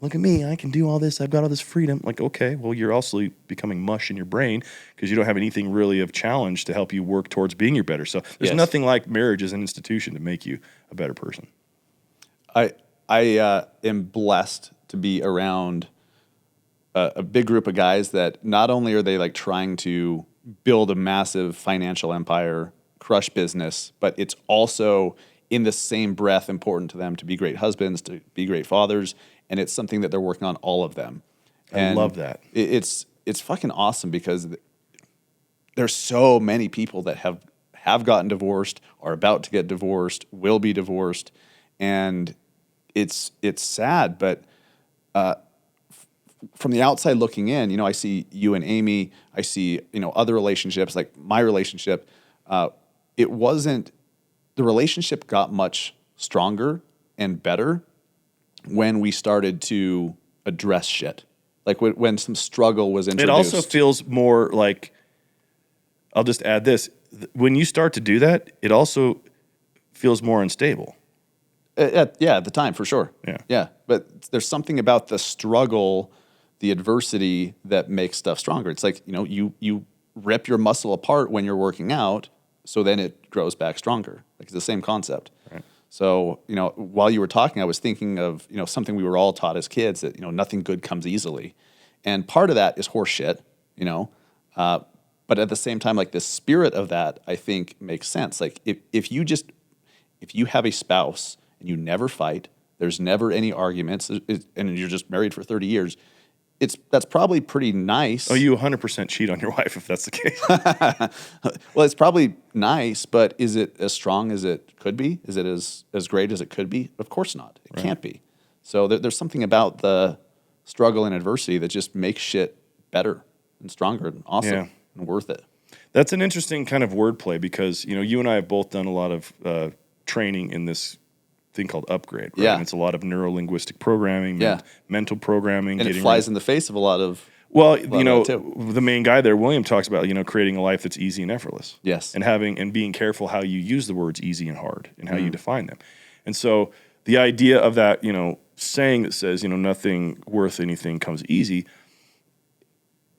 Look at me, I can do all this, I've got all this freedom. Like, okay, well, you're also becoming mush in your brain because you don't have anything really of challenge to help you work towards being your better. So there's nothing like marriage as an institution to make you a better person. I am blessed to be around a big group of guys that not only are they like trying to build a massive financial empire, crush business, but it's also in the same breath important to them to be great husbands, to be great fathers, and it's something that they're working on, all of them. I love that. It's fucking awesome because there's so many people that have gotten divorced, are about to get divorced, will be divorced, and it's sad, but from the outside looking in, I see you and Amy, I see, other relationships, like my relationship. The relationship got much stronger and better when we started to address shit. Like when some struggle was introduced. It also feels more like, I'll just add this. When you start to do that, it also feels more unstable. At the time, for sure. Yeah. Yeah. But there's something about the struggle, the adversity that makes stuff stronger. It's like, you rip your muscle apart when you're working out, so then it grows back stronger. Like it's the same concept. Right. So, while you were talking, I was thinking of, something we were all taught as kids that, nothing good comes easily. And part of that is horse shit, but at the same time, like the spirit of that, I think makes sense. Like if you have a spouse and you never fight, there's never any arguments, and you're just married for 30 years, that's probably pretty nice. Oh, you 100% cheat on your wife if that's the case. Well, it's probably nice, but is it as strong as it could be? Is it as great as it could be? Of course not. It can't be. So there's something about the struggle and adversity that just makes shit better and stronger and awesome and worth it. That's an interesting kind of wordplay because, you and I have both done a lot of training in this thing called Upgrade. Right? Yeah. And it's a lot of neuro-linguistic programming, mental programming. And it flies in the face of a lot of... Well, the main guy there, William, talks about, creating a life that's easy and effortless. Yes. And being careful how you use the words easy and hard and how you define them. And so the idea of that, saying that says, nothing worth anything comes easy,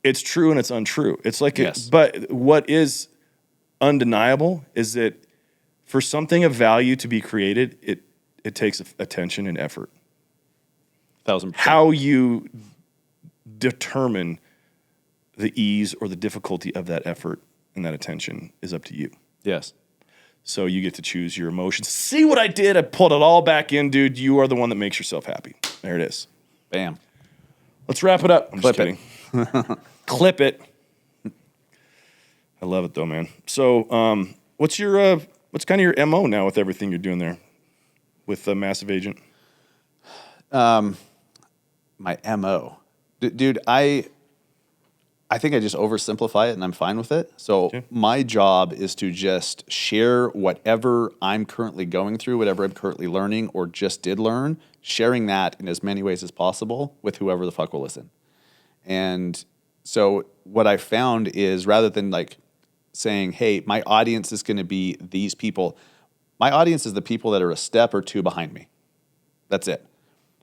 it's true and it's untrue. It's like, but what is undeniable is that for something of value to be created, it takes attention and effort. 1,000%. How you determine the ease or the difficulty of that effort and that attention is up to you. Yes. So you get to choose your emotions. See what I did? I pulled it all back in, dude. You are the one that makes yourself happy. There it is. Bam. Let's wrap it up. I'm Clip just kidding. Clip it. I love it though, man. So, what's kind of your MO now with everything you're doing there with the Massive Agent? My MO, dude. I think I just oversimplify it and I'm fine with it. So my job is to just share whatever I'm currently going through, whatever I'm currently learning or just did learn, sharing that in as many ways as possible with whoever the fuck will listen. And so what I found is rather than like saying, hey, my audience is going to be these people, my audience is the people that are a step or two behind me. That's it.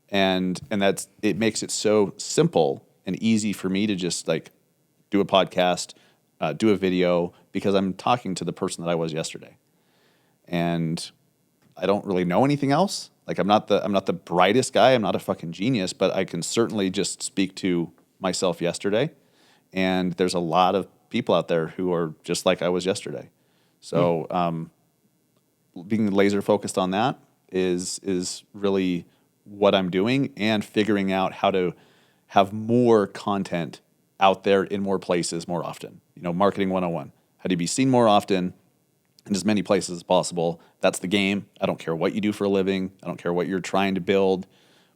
And it makes it so simple and easy for me to just like do a podcast, do a video, because I'm talking to the person that I was yesterday. And I don't really know anything else. Like I'm not the brightest guy. I'm not a fucking genius, but I can certainly just speak to myself yesterday. And there's a lot of people out there who are just like I was yesterday. So being laser focused on that is really what I'm doing, and figuring out how to have more content out there in more places more often. Marketing 101. How do you be seen more often in as many places as possible? That's the game. I don't care what you do for a living. I don't care what you're trying to build,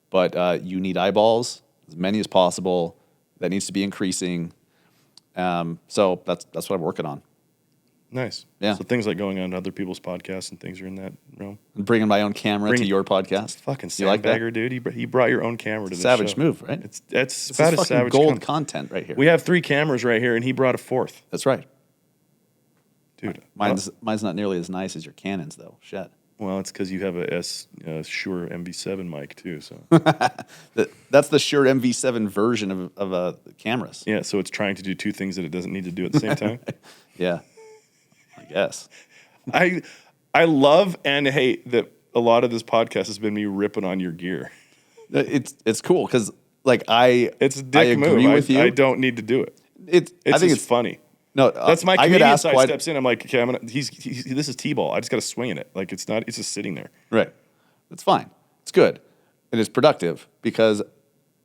but you need eyeballs, as many as possible. That needs to be increasing. So that's what I'm working on. Nice. Yeah. So things like going on other people's podcasts and things are in that realm. And bringing my own camera to your podcast. Fucking You like that? sandbagger, dude. He brought your own camera to this Savage show. move, right? It's This about is as fucking savage gold content right here. We have 3 cameras right here, and he brought a 4th. That's right. Dude. Mine's not nearly as nice as your Canon's, though. Shit. Well, it's because you have a Shure MV7 mic, too. So That's the Shure MV7 version of cameras. yeah, so it's trying to do 2 things that it doesn't need to do at the same time. Yeah. I guess. I love and hate that a lot of this podcast has been me ripping on your gear. It's cool because like It's a dick move. agree with you. I don't need to do it. I think it's funny. No, That's my I get comedian asked side quite- steps in. I'm like, okay, this is T-ball. I just got to swing in it. Like it's just sitting there. Right. That's fine. It's good. And it's productive because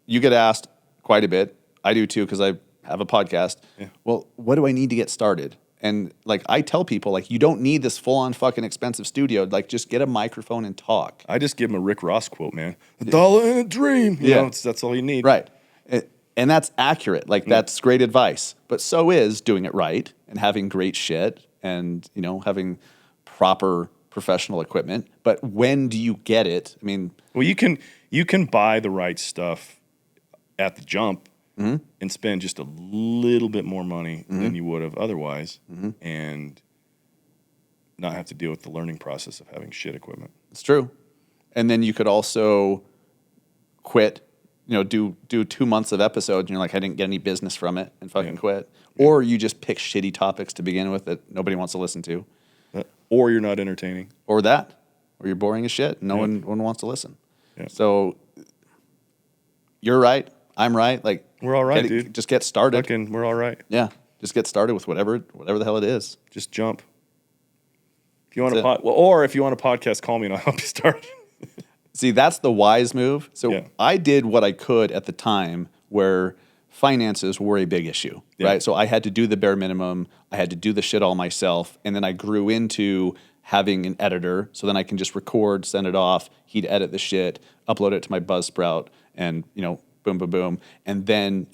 you get asked quite a bit. I do too because I have a podcast. Yeah. Well, what do I need to get started? And like I tell people, like you don't need this full-on fucking expensive studio. Like just get a microphone and talk. I just give him a Rick Ross quote, man. $1 and a dream. You know, that's all you need. Right. And that's accurate. Like, that's great advice. But so is doing it right and having great shit and, having proper professional equipment. But when do you get it? I mean, well, you can buy the right stuff at the jump and spend just a little bit more money than you would have otherwise, and not have to deal with the learning process of having shit equipment. it's true. And then you could also quit, do 2 months of episodes and you're like, I didn't get any business from it, and fucking quit. Or you just pick shitty topics to begin with that nobody wants to listen to. Or you're not entertaining. Or you're boring as shit. And no one wants to listen. Yeah. So you're right. I'm right. Like, we're all right, dude. Just get started. We're all right. Yeah. Just get started with whatever the hell it is. Just jump. If you want or if you want a podcast, call me and I'll help you start. See, that's the wise move. So I did what I could at the time where finances were a big issue, right? So I had to do the bare minimum. I had to do the shit all myself. And then I grew into having an editor. So then I can just record, send it off. He'd edit the shit, upload it to my Buzzsprout, and, boom, boom, boom. And then,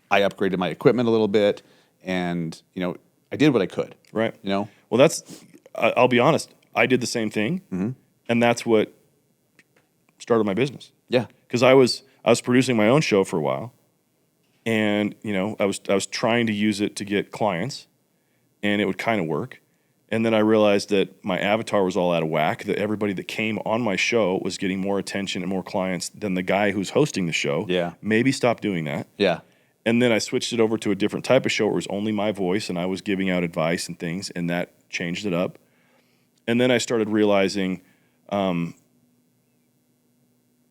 I upgraded my equipment a little bit, and, I did what I could. Right. Well, I'll be honest. I did the same thing. And that's what started my business. Yeah. Because I was producing my own show for a while, and I was trying to use it to get clients, and it would kind of work. And then I realized that my avatar was all out of whack, that everybody that came on my show was getting more attention and more clients than the guy who's hosting the show. Yeah. Maybe stop doing that. Yeah. And then I switched it over to a different type of show where it was only my voice and I was giving out advice and things, and that changed it up. And then I started realizing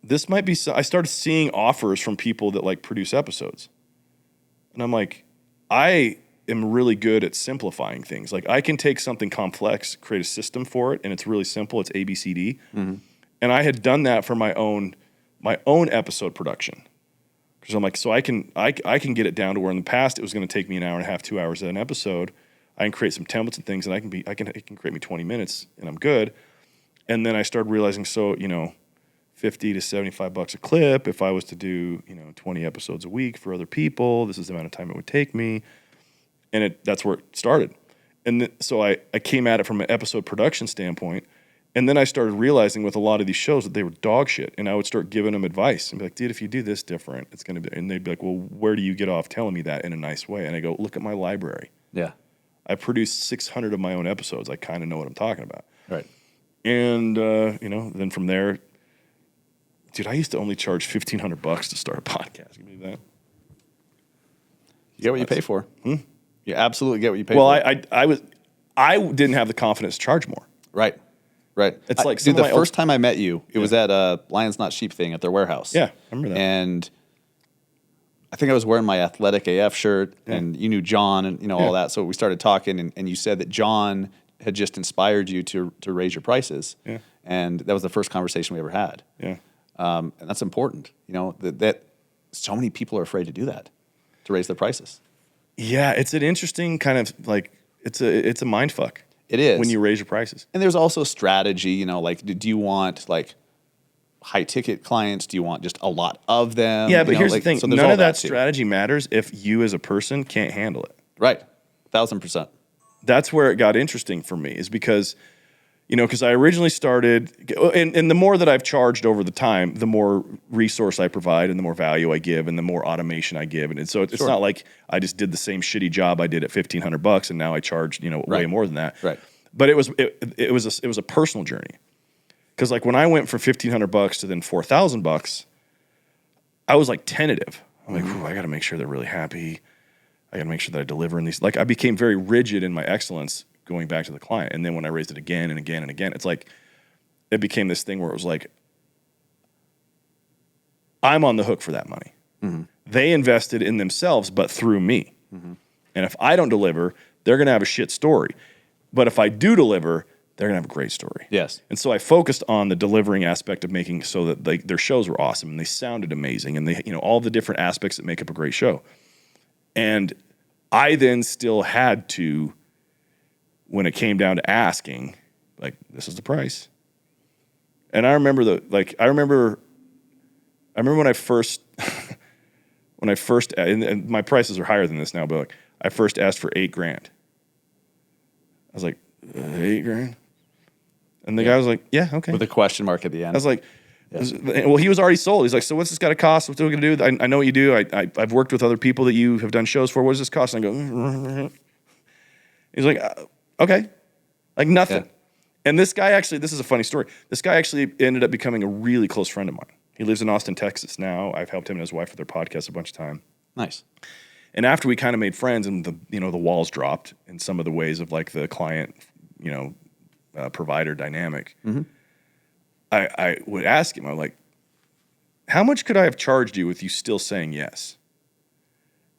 this might be, I started seeing offers from people that like produce episodes. And I'm like, I am really good at simplifying things. Like, I can take something complex, create a system for it, and it's really simple. It's ABCD. And I had done that for my own episode production. Because I'm like, so I can get it down to where in the past it was going to take me an hour and a half, 2 hours at an episode. I can create some templates and things, and it can create me 20 minutes, and I'm good. And then I started realizing, so, $50 to $75 a clip. If I was to do, 20 episodes a week for other people, this is the amount of time it would take me. And that's where it started. And so I came at it from an episode production standpoint. And then I started realizing with a lot of these shows that they were dog shit. And I would start giving them advice and be like, dude, if you do this different, it's going to be, and they'd be like, well, where do you get off telling me that in a nice way? And I go, look at my library. Yeah. I produced 600 of my own episodes. I kind of know what I'm talking about. Right. And, then from there, dude, I used to only charge $1,500 to start a podcast. Can you believe that? You get what you pay for. You absolutely get what you pay for. Well, I didn't have the confidence to charge more. Right. It's like, dude, the first time I met you, it was at a Lions Not Sheep thing at their warehouse. Yeah, I remember that. And I think I was wearing my Athletic AF shirt, and you knew John and all that. So we started talking, and you said that John had just inspired you to raise your prices. Yeah. And that was the first conversation we ever had. Yeah. And that's important, that so many people are afraid to do that, to raise their prices. Yeah, it's an interesting kind of like, it's a mind fuck. It is. When you raise your prices. And there's also strategy, like, do you want like high ticket clients? Do you want just a lot of them? Yeah, but here's the thing. So none of that strategy matters if you as a person can't handle it. Right. 1,000%. That's where it got interesting for me, is because, because I originally started, and the more that I've charged over the time, the more resource I provide and the more value I give and the more automation I give. And so it's not like I just did the same shitty job I did at $1,500 and now I charge, way more than that. Right. But it was a personal journey. Because like when I went from $1,500 to then $4,000, I was like tentative. I'm like, I got to make sure they're really happy. I got to make sure that I deliver in these. Like, I became very rigid in my excellence going back to the client. And then when I raised it again and again and again, it's like, it became this thing where it was like, I'm on the hook for that money. They invested in themselves, but through me. And if I don't deliver, they're going to have a shit story. But if I do deliver, they're going to have a great story. Yes. And so I focused on the delivering aspect of making so that their shows were awesome and they sounded amazing and they, all the different aspects that make up a great show. And I then still had to, when it came down to asking, like, this is the price. And I remember when I first when I first, and my prices are higher than this now, but like I first asked for $8,000. I was like, $8,000? And the guy was like, yeah, okay. With a question mark at the end. I was like, well, he was already sold. He's like, so what's this got to cost? What's it going to do? I know what you do. I've worked with other people that you have done shows for. What does this cost? And I go, he's like, okay, like nothing. Yeah. And this guy actually, this is a funny story. This guy actually ended up becoming a really close friend of mine. He lives in Austin, Texas now. I've helped him and his wife with their podcast a bunch of time. Nice. And after we kind of made friends and the walls dropped in some of the ways of like the client, provider dynamic, I would ask him, I'm like, how much could I have charged you with you still saying yes?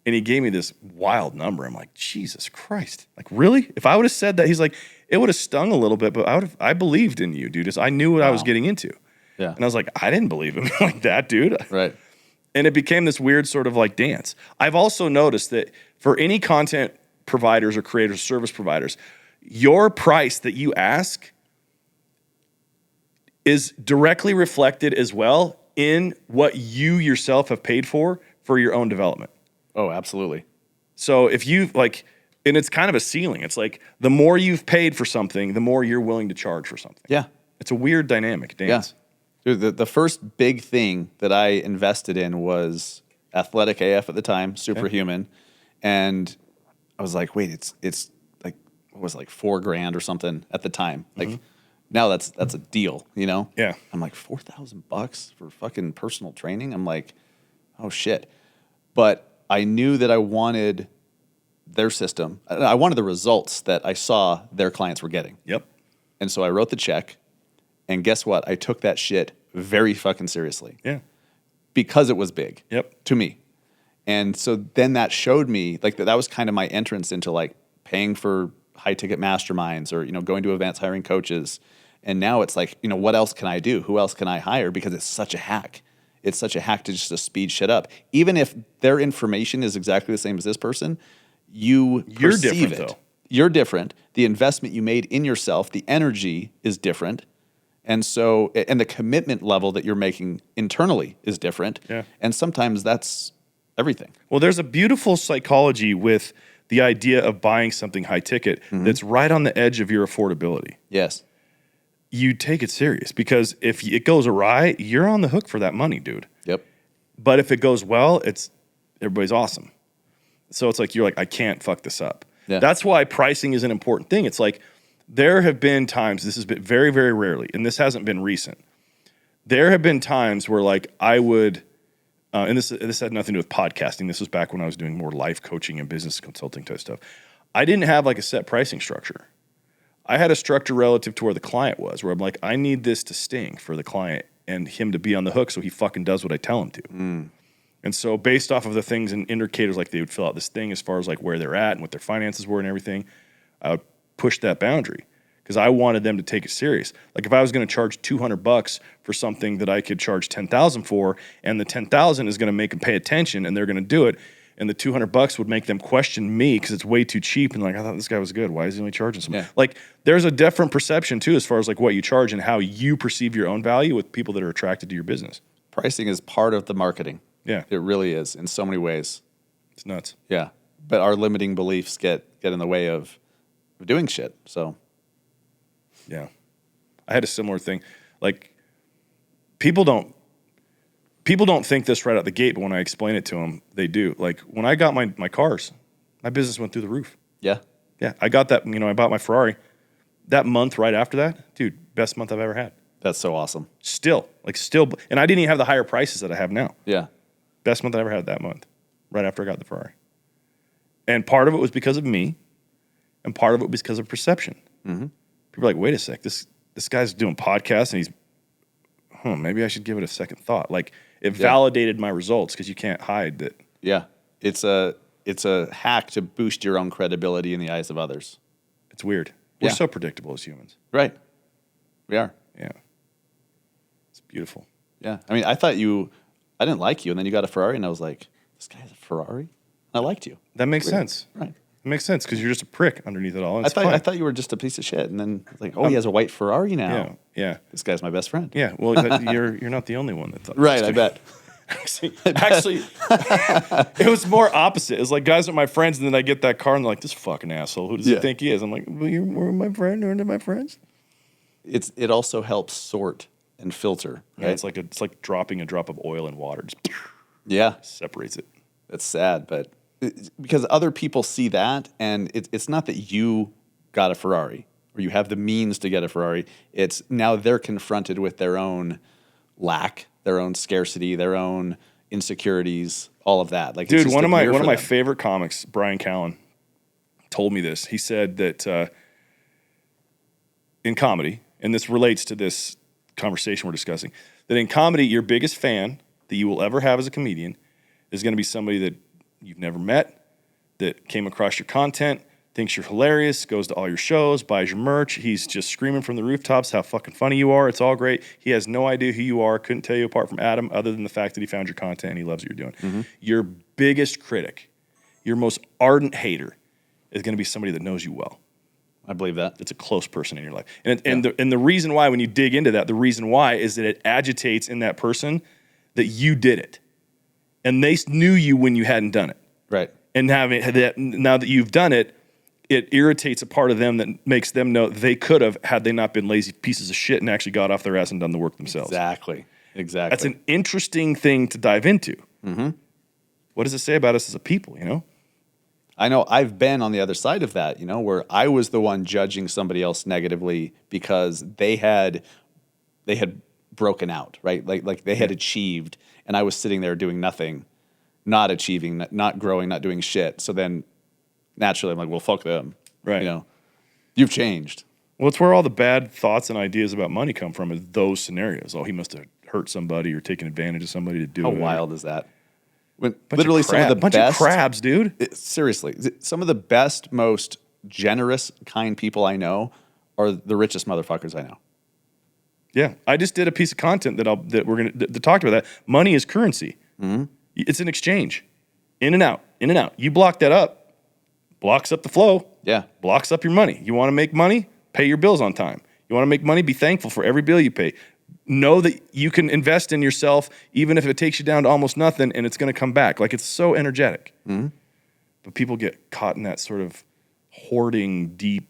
And he gave me this wild number. I'm like, Jesus Christ. Like, really? If I would have said that, he's like, it would have stung a little bit, but I believed in you, dude. I knew what I was getting into. Yeah. And I was like, I didn't believe him like that, dude. Right. And it became this weird sort of like dance. I've also noticed that for any content providers or creators, service providers, your price that you ask is directly reflected as well in what you yourself have paid for your own development. Oh, absolutely. So if you like, and it's kind of a ceiling. It's like the more you've paid for something, the more you're willing to charge for something. Yeah. It's a weird dynamic dance. Yeah. Dude, the first big thing that I invested in was Athletic AF at the time, Superhuman. And I was like, wait, it's like, what was it, like $4,000 or something at the time. Like now that's a deal, you know? Yeah. I'm like, $4,000 for fucking personal training? I'm like, oh shit. But I knew that I wanted their system. I wanted the results that I saw their clients were getting. Yep. And so I wrote the check. And guess what? I took that shit very fucking seriously. Yeah. Because it was big. Yep. To me. And so then that showed me, like, that was kind of my entrance into, like, paying for high-ticket masterminds or, going to events, hiring coaches. And now it's like, what else can I do? Who else can I hire? Because it's such a hack. It's such a hack to just to speed shit up. Even if their information is exactly the same as this person, you're perceive it. Though. You're different. The investment you made in yourself, the energy is different. And so, and the commitment level that you're making internally is different. Yeah. And sometimes that's everything. Well, there's a beautiful psychology with the idea of buying something high ticket that's right on the edge of your affordability. Yes. You take it serious because if it goes awry, you're on the hook for that money, dude. Yep. But if it goes well, everybody's awesome. So it's like, you're like, I can't fuck this up. Yeah. That's why pricing is an important thing. It's like, there have been times, this has been very, very rarely, and this hasn't been recent. There have been times where like I would, and this had nothing to do with podcasting. This was back when I was doing more life coaching and business consulting type stuff. I didn't have like a set pricing structure. I had a structure relative to where the client was, where I'm like, I need this to sting for the client and him to be on the hook so he fucking does what I tell him to. And so based off of the things and indicators, like they would fill out this thing as far as like where they're at and what their finances were and everything, I would push that boundary because I wanted them to take it serious. Like if I was going to charge $200 for something that I could charge $10,000 for, and the $10,000 is going to make them pay attention and they're going to do it, and the $200 would make them question me because it's way too cheap. And like, I thought this guy was good. Why is he only charging so much? Yeah. Like there's a different perception too, as far as like what you charge and how you perceive your own value with people that are attracted to your business. Pricing is part of the marketing. Yeah. It really is in so many ways. It's nuts. Yeah. But our limiting beliefs get in the way of doing shit. So, yeah, I had a similar thing. Like, people don't think this right out the gate, but when I explain it to them, they do. Like when I got my cars, my business went through the roof. Yeah, yeah. I got that. I bought my Ferrari. That month right after that, dude, best month I've ever had. That's so awesome. Still, and I didn't even have the higher prices that I have now. Yeah, best month I ever had that month, right after I got the Ferrari. And part of it was because of me. And part of it was because of perception. People are like, wait a sec, this guy's doing podcasts and he's, maybe I should give it a second thought. Like it validated my results because you can't hide that. Yeah, it's a hack to boost your own credibility in the eyes of others. It's weird. We're so predictable as humans. Right. We are. Yeah. It's beautiful. Yeah. I mean, I didn't like you, and then you got a Ferrari, and I was like, this guy has a Ferrari? I liked you. That makes sense. Right. It makes sense because you're just a prick underneath it all. I thought you were just a piece of shit, and then like, he has a white Ferrari now. Yeah, This guy's my best friend. Yeah, well, you're not the only one that thought. Right, I bet. Actually, it was more opposite. It's like guys are my friends, and then I get that car, and they're like, "This fucking asshole. Who does he think he is?" I'm like, "Well, you were my friend, or my friends." It also helps sort and filter. Right? Yeah, it's like dropping a drop of oil in water. Just separates it. It's sad, but because other people see that, and it's not that you got a Ferrari or you have the means to get a Ferrari. It's now they're confronted with their own lack, their own scarcity, their own insecurities, all of that. Like, dude, it's just one of my them. favorite comics, Brian Callen, told me this. He said that in comedy, and this relates to this conversation we're discussing, that in comedy, your biggest fan that you will ever have as a comedian is going to be somebody that you've never met, that came across your content, thinks you're hilarious, goes to all your shows, buys your merch. He's just screaming from the rooftops how fucking funny you are. It's all great. He has no idea who you are, couldn't tell you apart from Adam, other than the fact that he found your content and he loves what you're doing. Mm-hmm. Your biggest critic, your most ardent hater, is going to be somebody that knows you well. I believe that. It's a close person in your life. And the reason why, when you dig into that, the reason why is that it agitates in that person that you did it. And they knew you when you hadn't done it. Right. And now that you've done it, it irritates a part of them that makes them know they could have, had they not been lazy pieces of shit and actually got off their ass and done the work themselves. Exactly. That's an interesting thing to dive into. Mm-hmm. What does it say about us as a people, you know? I know I've been on the other side of that, you know, where I was the one judging somebody else negatively because they had broken out, right? Like they had achieved, and I was sitting there doing nothing, not achieving, not growing, not doing shit. So then naturally I'm like, well, fuck them. Right. You know, you've changed. Well, it's where all the bad thoughts and ideas about money come from, is those scenarios. Oh, he must have hurt somebody or taken advantage of somebody to do it. How wild is that? When Bunch literally of some of the bunch best of crabs, dude. Seriously, some of the best, most generous, kind people I know are the richest motherfuckers I know. Yeah, I just did a piece of content that we're gonna that talked about that. Money is currency. Mm-hmm. It's an exchange, in and out, in and out. You block that up, blocks up the flow. Yeah, blocks up your money. You want to make money? Pay your bills on time. You want to make money? Be thankful for every bill you pay. Know that you can invest in yourself, even if it takes you down to almost nothing, and it's going to come back. Like, it's so energetic. Mm-hmm. But people get caught in that sort of hoarding, deep,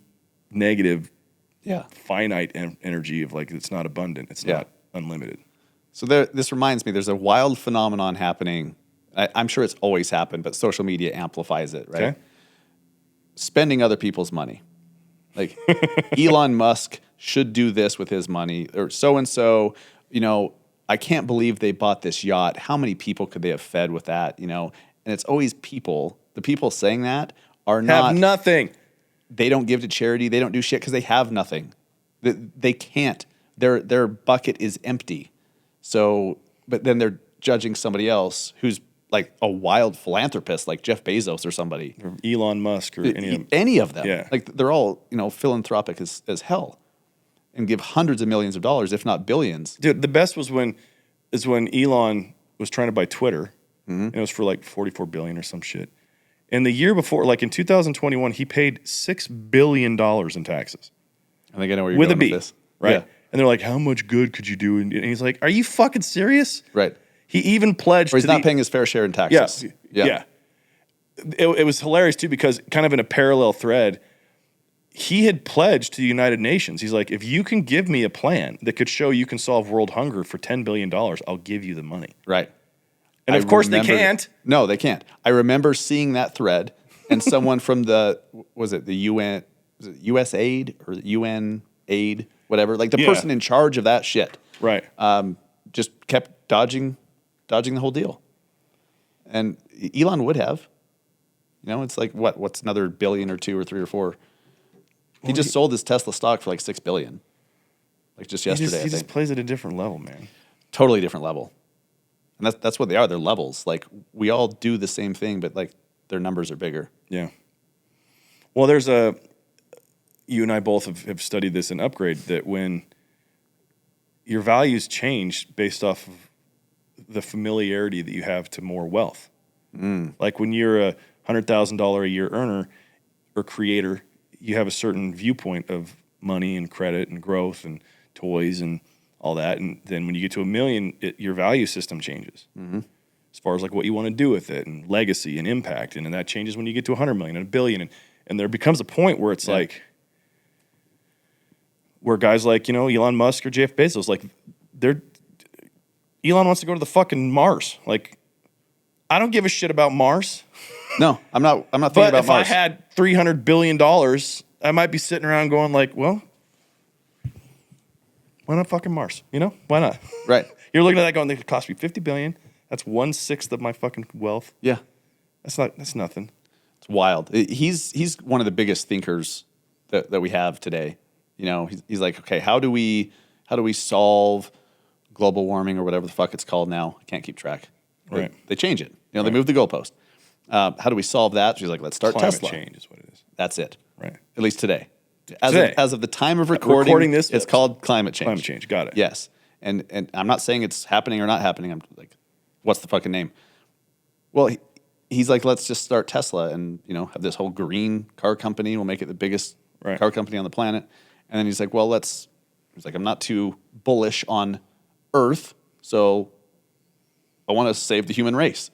negative, finite energy of like, it's not abundant. It's not unlimited. So this reminds me, there's a wild phenomenon happening. I'm sure it's always happened, but social media amplifies it, right? Okay. Spending other people's money. Like, Elon Musk should do this with his money, or so-and-so, you know, I can't believe they bought this yacht. How many people could they have fed with that, you know? And it's always people. The people saying that are not... Have nothing. They don't give to charity. They don't do shit because they have nothing. They can't. Their bucket is empty. So, but then they're judging somebody else who's like a wild philanthropist, like Jeff Bezos or somebody. Or Elon Musk or any of them. Yeah. Like, they're all, you know, philanthropic as hell and give hundreds of millions of dollars, if not billions. Dude, the best was when Elon was trying to buy Twitter. Mm-hmm. And it was for like $44 billion or some shit. And the year before, like in 2021, he paid $6 billion in taxes. I think I know where you're with going a B, with this. right? Yeah. And they're like, how much good could you do? And he's like, are you fucking serious? Right. He even pledged or he's not paying his fair share in taxes. Yeah. It was hilarious too, because kind of in a parallel thread, he had pledged to the United Nations. He's like, if you can give me a plan that could show you can solve world hunger for $10 billion, I'll give you the money. Right. And of course they can't. No, they can't. I remember seeing that thread, and someone from the UN, was it USAID or UN Aid, whatever, like the person in charge of that shit. Right. Just kept dodging the whole deal. And Elon would have. You know, it's like, what's another billion or two or three or four? He just sold his Tesla stock for like $6 billion. Like just yesterday, He just plays at a different level, man. Totally different level. And that's what they are. They're levels. Like, we all do the same thing, but like their numbers are bigger. Yeah. Well, there's you and I both have studied this in Upgrade, that when your values change based off of the familiarity that you have to more wealth. Like when you're a $100,000 a year earner or creator, you have a certain viewpoint of money and credit and growth and toys and all that. And then when you get to $1 million, your value system changes as far as like what you want to do with it and legacy and impact. And then that changes when you get to 100 million and $1 billion. And there becomes a point where it's like, where guys like, you know, Elon Musk or Jeff Bezos, like Elon wants to go to the fucking Mars. Like, I don't give a shit about Mars. No, I'm not thinking But about if Mars. I had $300 billion, I might be sitting around going like, well, why not fucking Mars? You know, why not? Right. You're looking at that going, it could cost me $50 billion. That's 1/6 of my fucking wealth. Yeah. That's nothing. It's wild. He's one of the biggest thinkers that we have today. You know, he's like, okay, how do we solve global warming or whatever the fuck it's called now? I can't keep track. Right. They change it. You know, they move the goalpost. How do we solve that? She's like, let's start Climate Tesla. change is what it is. That's it. Right. At least today. Today. As of the time of recording this, it's called climate change. Climate change. Got it. Yes. And I'm not saying it's happening or not happening. I'm like, what's the fucking name? Well, he's like, let's just start Tesla and, you know, have this whole green car company. We'll make it the biggest car company on the planet. And then he's like, well, he's like, I'm not too bullish on Earth, so I want to save the human race.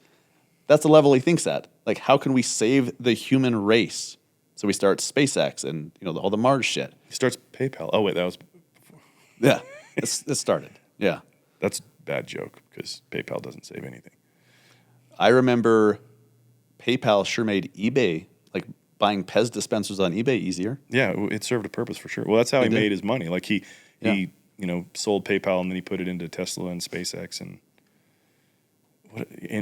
That's the level he thinks at. Like, how can we save the human race? So we start SpaceX and, you know, all the Mars shit. He starts PayPal. Oh, wait, that was before. Yeah, it started. Yeah. That's a bad joke because PayPal doesn't save anything. I remember PayPal sure made eBay, like buying Pez dispensers on eBay easier. Yeah, it served a purpose for sure. Well, that's how he made his money. Like he you know, sold PayPal and then he put it into Tesla and SpaceX and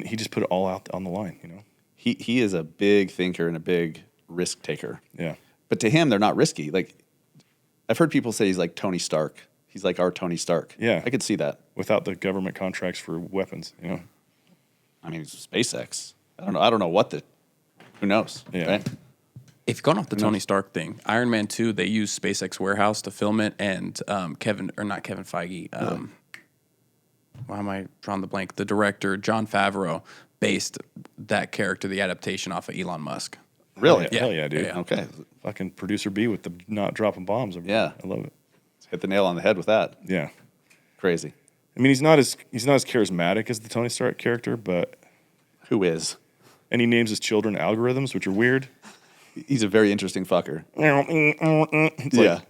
he just put it all out on the line, you know. He is a big thinker and a big risk taker. Yeah. But to him, they're not risky. Like, I've heard people say he's like Tony Stark. He's like our Tony Stark. Yeah. I could see that. Without the government contracts for weapons, you know. I mean, SpaceX. I don't know who knows? Yeah. Right? If going off the Tony Stark thing, Iron Man 2, they used SpaceX warehouse to film it, and not Kevin Feige. Why am I drawing the blank? The director, Jon Favreau, based that character, the adaptation, off of Elon Musk. Really? Hell yeah, dude. Yeah. Okay. Fucking producer B with the not dropping bombs. Yeah. I love it. Hit the nail on the head with that. Yeah. Crazy. I mean, he's not as charismatic as the Tony Stark character, but Who is? and he names his children algorithms, which are weird. He's a very interesting fucker. It's Yeah. like,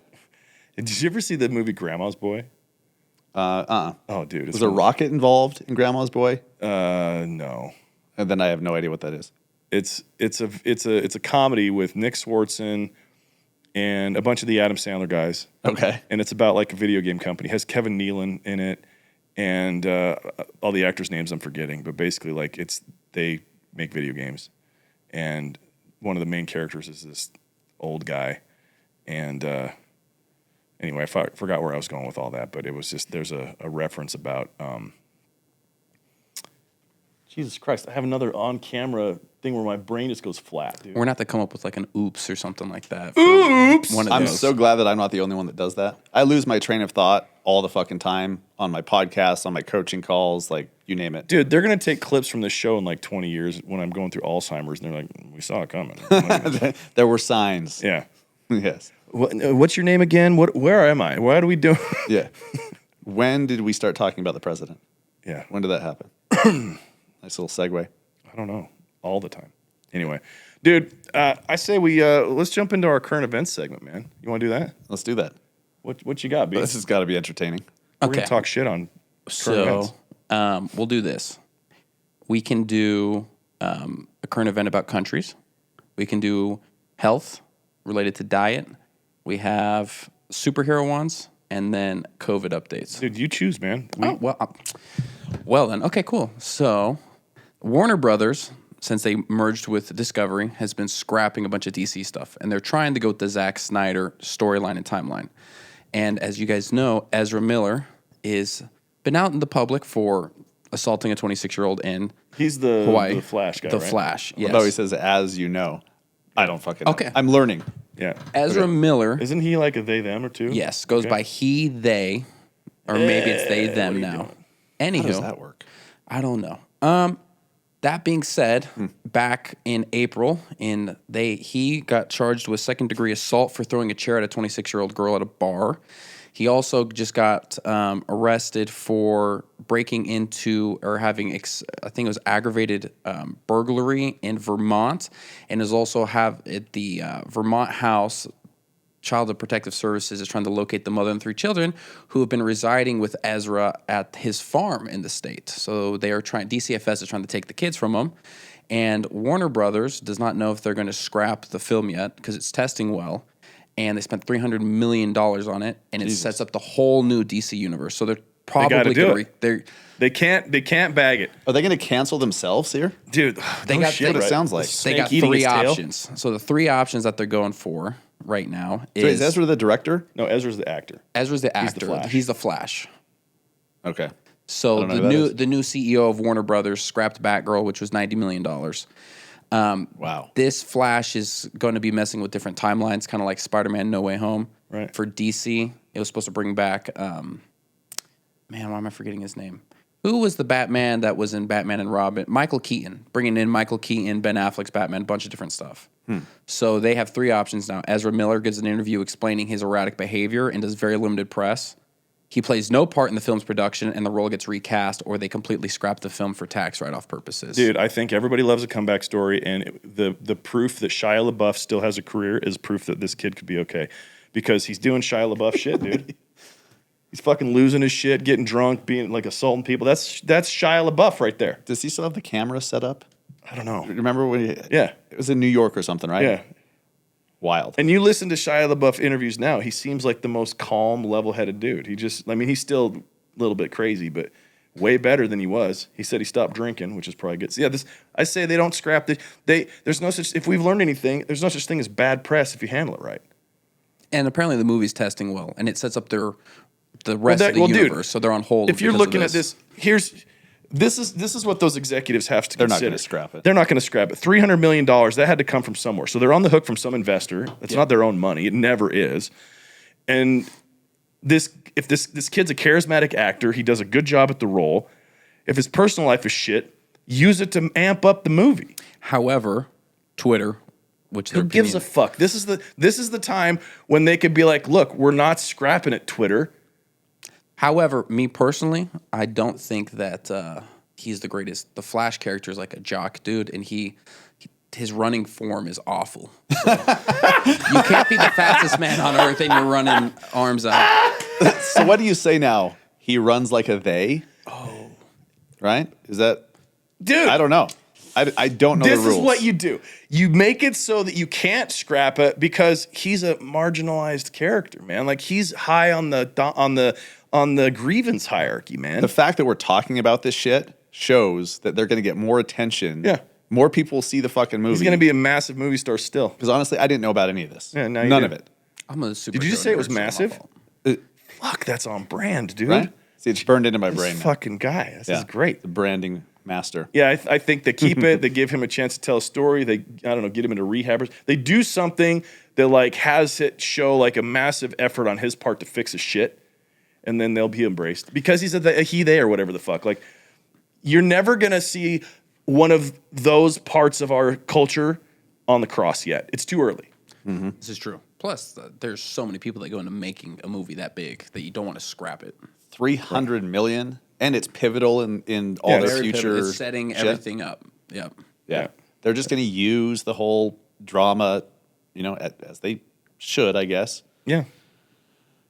did you ever see the movie Grandma's Boy? Oh, dude. Was a rocket involved in Grandma's Boy? No. And then I have no idea what that is. It's a comedy with Nick Swartzen and a bunch of the Adam Sandler guys. Okay. And it's about like a video game company. It has Kevin Nealon in it and all the actors' names I'm forgetting, but basically like they make video games. And one of the main characters is this old guy. And anyway, I forgot where I was going with all that, but it was just there's a reference about Jesus Christ, I have another on-camera thing where my brain just goes flat, dude. We're gonna have to come up with like an oops or something like that. Oops! One of I'm those. so glad that I'm not the only one that does that. I lose my train of thought all the fucking time on my podcasts, on my coaching calls, like you name it. Dude, they're going to take clips from this show in like 20 years when I'm going through Alzheimer's, and they're like, we saw it coming. There were signs. Yeah. Yes. What's your name again? Where am I? What are we doing? Yeah. When did we start talking about the president? Yeah. When did that happen? Nice little segue. I don't know. All the time. Anyway, dude, I say we let's jump into our current events segment, man. You want to do that? Let's do that. What you got, B? This has got to be entertaining. We're going Okay. to talk shit on current events. So we'll do this. We can do a current event about countries. We can do health related to diet. We have superhero ones, and then COVID updates. Dude, you choose, man. Well then, okay, cool. So Warner Brothers, since they merged with Discovery, has been scrapping a bunch of DC stuff, and they're trying to go with the Zack Snyder storyline and timeline. And as you guys know, Ezra Miller is been out in the public for assaulting a 26-year-old in He's the Hawaii. Flash guy, The right? Flash, yes. Although he says, as you know. I don't fucking know. Okay. I'm learning. Yeah. Ezra Okay. Miller, Isn't he like a they, them, or two? yes, goes Okay. by he, they, or maybe it's they, them now. Anywho, How does that work? I don't know. That being said, back in April, he got charged with second-degree assault for throwing a chair at a 26-year-old girl at a bar. He also just got arrested for breaking into or having, I think it was aggravated burglary in Vermont, and is also have at the Vermont house. Child Protective Services is trying to locate the mother and 3 children who have been residing with Ezra at his farm in the state. So they are DCFS is trying to take the kids from him. And Warner Brothers does not know if they're going to scrap the film yet because it's testing well. And they spent $300 million on it, and it sets up the whole new DC universe. So they're probably going to... They can't bag it. Are they going to cancel themselves here? Dude, they got shit, what it sounds like. They got 3 options. So the 3 options that they're going for right now is Ezra the director? No, Ezra's the actor. Ezra's the actor. He's the Flash. He's the Flash. Okay. So the new CEO of Warner Brothers scrapped Batgirl, which was $90 million. Wow. This Flash is going to be messing with different timelines, kind of like Spider-Man No Way Home. Right. For DC, it was supposed to bring back, why am I forgetting his name? Who was the Batman that was in Batman and Robin? Michael Keaton. Bringing in Michael Keaton, Ben Affleck's Batman, a bunch of different stuff. So they have 3 options now. Ezra Miller gives an interview explaining his erratic behavior and does very limited press. He plays no part in the film's production, and the role gets recast, or they completely scrap the film for tax write-off purposes. Dude, I think everybody loves a comeback story, and the proof that Shia LaBeouf still has a career is proof that this kid could be okay. Because he's doing Shia LaBeouf shit, dude. He's fucking losing his shit, getting drunk, being like assaulting people. That's Shia LaBeouf right there. Does he still have the camera set up? I don't know. Remember when Yeah. It was in New York or something, right? Yeah. Wild. And you listen to Shia LaBeouf interviews now, he seems like the most calm, level-headed dude. He's still a little bit crazy, but way better than he was. He said he stopped drinking, which is probably good. So yeah, I say they don't scrap there's no such, if we've learned anything, there's no such thing as bad press if you handle it right. And apparently the movie's testing well, and it sets up the rest of the universe, dude, so they're on hold. If you're looking at this, this is what those executives have to consider. They're not going to scrap it. They're not going to scrap it. $300 million, that had to come from somewhere. So they're on the hook from some investor. It's not their own money. It never is. And if this kid's a charismatic actor, he does a good job at the role. If his personal life is shit, use it to amp up the movie. However, Twitter, which who gives a fuck? This is the time when they could be like, look, we're not scrapping it, Twitter. However, me personally, I don't think that he's the greatest. The Flash character is like a jock dude, and his running form is awful. So you can't be the fastest man on earth and you're running arms out. So what do you say now? He runs like a they? Oh. Right? Is that... Dude. I don't know. I don't know the rules. This is what you do. You make it so that you can't scrap it because he's a marginalized character, man. Like he's high on the grievance hierarchy, man. The fact that we're talking about this shit shows that they're going to get more attention. Yeah. More people will see the fucking movie. He's going to be a massive movie star still. Because honestly, I didn't know about any of this. Yeah, none of it. I'm a super. Did you just say it was massive? Fuck, that's on brand, dude. Right? See, it's burned into my brain. This fucking guy. This is great. The branding master. Yeah, I think they keep it. They give him a chance to tell a story. They, get him into rehabbers. They do something that like has it show like a massive effort on his part to fix his shit, and then they'll be embraced because he's a he they or whatever the fuck. Like you're never gonna see one of those parts of our culture on the cross yet. It's too early. Mm-hmm. This is true. Plus, there's so many people that go into making a movie that big that you don't want to scrap it. 300 million, and it's pivotal in all the future. It's setting everything up. Yep. Yeah. They're just going to use the whole drama, as they should, I guess. Yeah.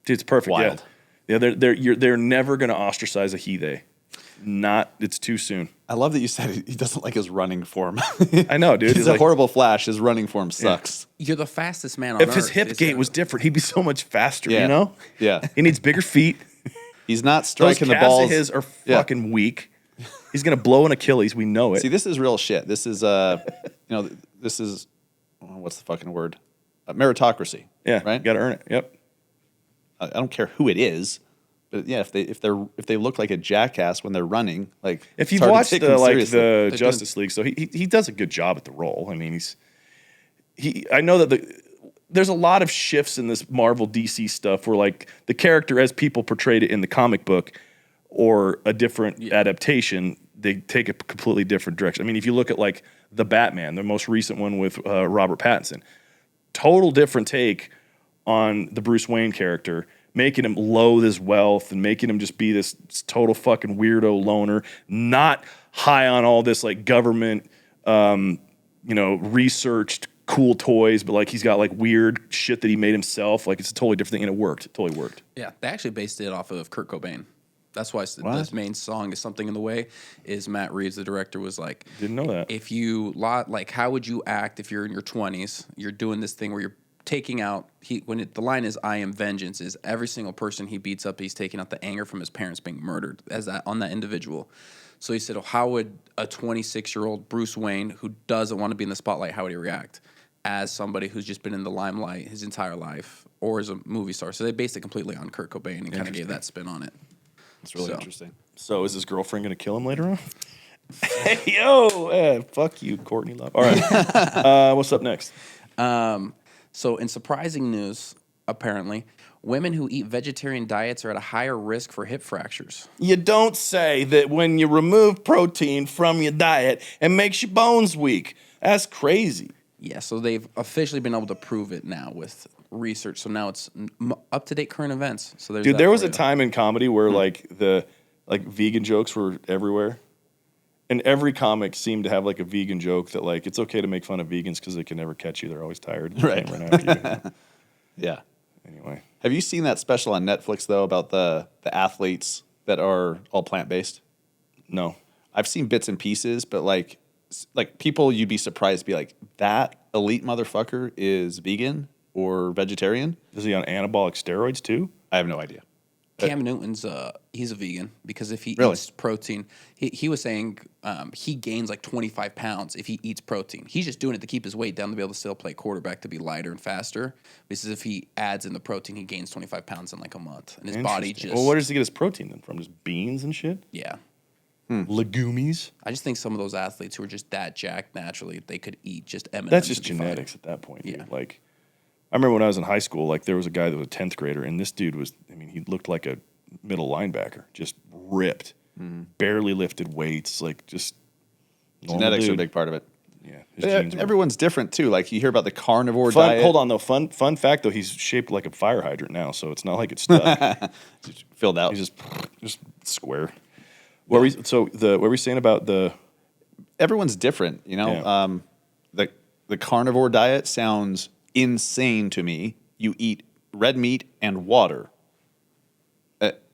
Dude, it's perfect. Wild. Yeah, they're never going to ostracize a he they. It's too soon. I love that you said he doesn't like his running form. I know, dude. He's a horrible Flash. His running form sucks. You're the fastest man on earth. If his hip gait was different, he'd be so much faster, Yeah. He needs bigger feet. He's not striking the Those balls. calves of his are fucking weak. He's going to blow an Achilles. We know it. See, this is real shit. This is, this is, what's the fucking word? Meritocracy. Yeah. Right? You got to earn it. Yep. I don't care who it is. But yeah, if they look like a jackass when they're running, like if you've watched the Justice League, so he does a good job at the role. I mean, I know that there's a lot of shifts in this Marvel DC stuff where like the character as people portrayed it in the comic book or a different adaptation, they take a completely different direction. I mean, if you look at like the Batman, the most recent one with Robert Pattinson, total different take on the Bruce Wayne character making him loathe his wealth and making him just be this total fucking weirdo loner, not high on all this like government, researched cool toys, but like he's got like weird shit that he made himself. Like it's a totally different thing, and it worked. It totally worked. Yeah, they actually based it off of Kurt Cobain. That's why the main song is Something in the Way. Is Matt Reeves, the director, was like, didn't know that. If you how would you act if you're in your 20s? You're doing this thing where you're taking out. The line is "I am vengeance." Is every single person he beats up, he's taking out the anger from his parents being murdered on that individual. So he said, how would a 26-year-old Bruce Wayne who doesn't want to be in the spotlight, how would he react as somebody who's just been in the limelight his entire life, or as a movie star? So they based it completely on Kurt Cobain and kind of gave that spin on it. It's really interesting. So is his girlfriend going to kill him later on? Hey, yo, fuck you, Courtney Love. All right. What's up next? So in surprising news, apparently, women who eat vegetarian diets are at a higher risk for hip fractures. You don't say that when you remove protein from your diet, it makes your bones weak. That's crazy. Yeah, so they've officially been able to prove it now with research. So now it's up-to-date current events. So there was a time in comedy where like vegan jokes were everywhere. And every comic seemed to have like a vegan joke that like it's okay to make fun of vegans because they can never catch you. They're always tired. Right. Run after you. Yeah. Anyway. Have you seen that special on Netflix though about the athletes that are all plant-based? No. I've seen bits and pieces, but like people you'd be surprised to be like, that elite motherfucker is vegan or vegetarian. Is he on anabolic steroids too? I have no idea. Cam Newton's he's a vegan because if he eats protein, he was saying he gains like 25 pounds if he eats protein. He's just doing it to keep his weight down to be able to still play quarterback to be lighter and faster. Because if he adds in the protein, he gains 25 pounds in like a month, and his body just. Well, where does he get his protein then from? Just beans and shit? Yeah. Legumes? I just think some of those athletes who are just that jacked naturally, they could eat just M&Ms. That's just genetics at that point. Dude. Yeah. Like, I remember when I was in high school, like there was a guy that was a 10th grader, and this dude was, he looked like a middle linebacker, just ripped, barely lifted weights, like just genetics are a big part of it. Yeah, everyone's different too. Like you hear about the carnivore diet. Hold on though. Fun fact though, he's shaped like a fire hydrant now, so it's not like it's stuck. Filled out. He's just square. What were we saying about the? Everyone's different, you know. Yeah. The carnivore diet sounds insane to me. You eat red meat and water.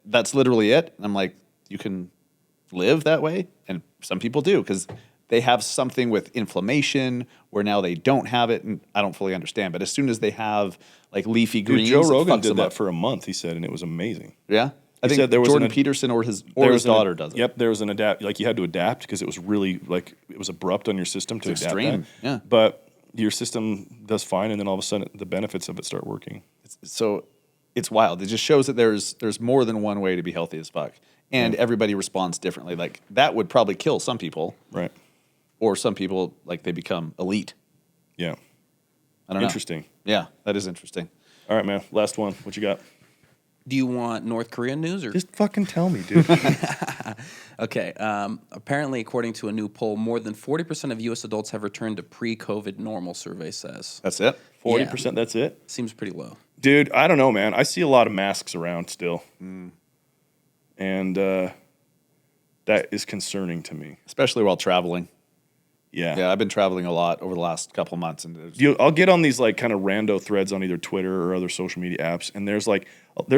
That's literally it. And I'm like, you can live that way, and some people do because they have something with inflammation where now they don't have it, and I don't fully understand. But as soon as they have like leafy greens, Joe Rogan did that for a month. He said, and it was amazing. Yeah, I think there was Jordan Peterson or his daughter does it. Yep, there was an like you had to adapt because it was really like it was abrupt on your system to adapt. Extreme, yeah. But your system does fine, and then all of a sudden the benefits of it start working. So it's wild. It just shows that there's more than one way to be healthy as fuck, and everybody responds differently. Like that would probably kill some people, right? Or some people like they become elite. Yeah, I don't know. Interesting. Yeah, that is interesting. All right, man. Last one. What you got? Do you want North Korean news or just fucking tell me, dude? Okay. Apparently, according to a new poll, more than 40% of U.S. adults have returned to pre-COVID normal. Survey says that's it. 40%. That's it. Seems pretty low. Dude, I don't know, man. I see a lot of masks around still. And that is concerning to me. Especially while traveling. Yeah. Yeah, I've been traveling a lot over the last couple of months. And I'll get on these like kind of rando threads on either Twitter or other social media apps, and there's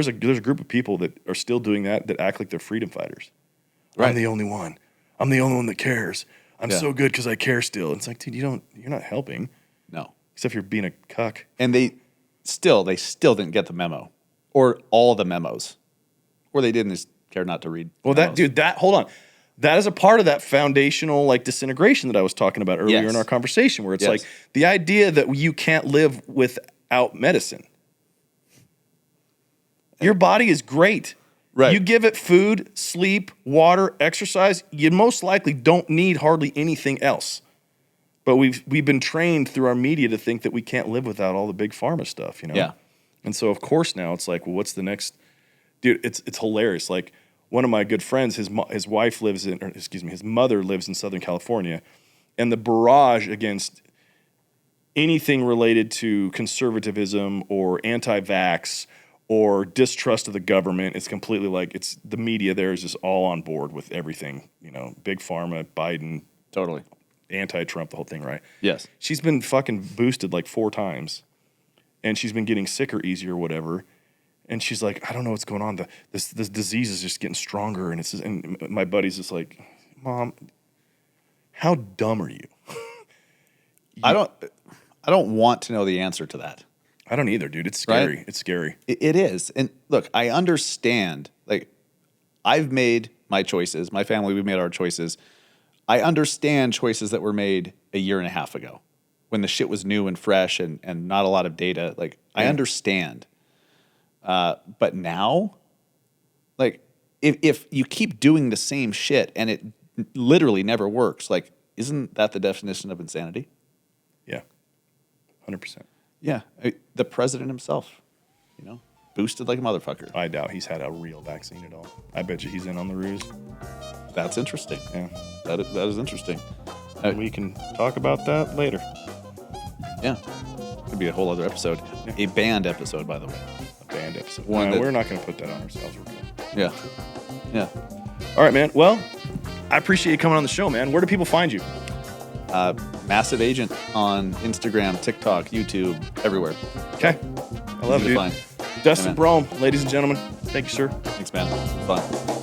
a group of people that are still doing that act like they're freedom fighters. Right. I'm the only one. I'm the only one that cares. I'm so good because I care still. It's like, dude, you're not helping. No. Except you're being a cuck. And they still didn't get the memo. Or all the memos. Or they didn't just care not to read. Well, hold on. That is a part of that foundational like disintegration that I was talking about earlier in our conversation, where it's like the idea that you can't live without medicine. Your body is great. Right. You give it food, sleep, water, exercise, you most likely don't need hardly anything else. But we've been trained through our media to think that we can't live without all the big pharma stuff, you know? Yeah. And so of course now it's like, well, what's the next? Dude, it's hilarious. Like one of my good friends, his mother lives in Southern California, and the barrage against anything related to conservatism or anti-vax or distrust of the government. It's completely like the media there is just all on board with everything. Big pharma, Biden, Totally. anti-Trump, the whole thing, right? Yes. She's been fucking boosted like 4 times, and she's been getting sicker easier, or whatever. And she's like, I don't know what's going on. This disease is just getting stronger, and my buddy's just like, Mom, how dumb are you? I don't want to know the answer to that. I don't either, dude. It's scary. Right? It's scary. It is. And look, I understand. Like, I've made my choices. My family, we've made our choices. I understand choices that were made a year and a half ago when the shit was new and fresh and not a lot of data. Like, I understand. But now, like, if you keep doing the same shit and it literally never works, like, isn't that the definition of insanity? Yeah, 100%. Yeah, the president himself, boosted like a motherfucker. I doubt he's had a real vaccine at all. I bet you he's in on the ruse. That's interesting. Yeah, that is interesting. We can talk about that later. Yeah, could be a whole other episode. Yeah. A banned episode, by the way. A banned episode. We're not going to put that on ourselves. We're good. Yeah, yeah. All right, man. Well, I appreciate you coming on the show, man. Where do people find you? Massive Agent on Instagram, TikTok, YouTube, everywhere. Okay. I love it, dude. Find. Dustin Brohm, ladies and gentlemen. Thank you, sir. Thanks, man. Fun.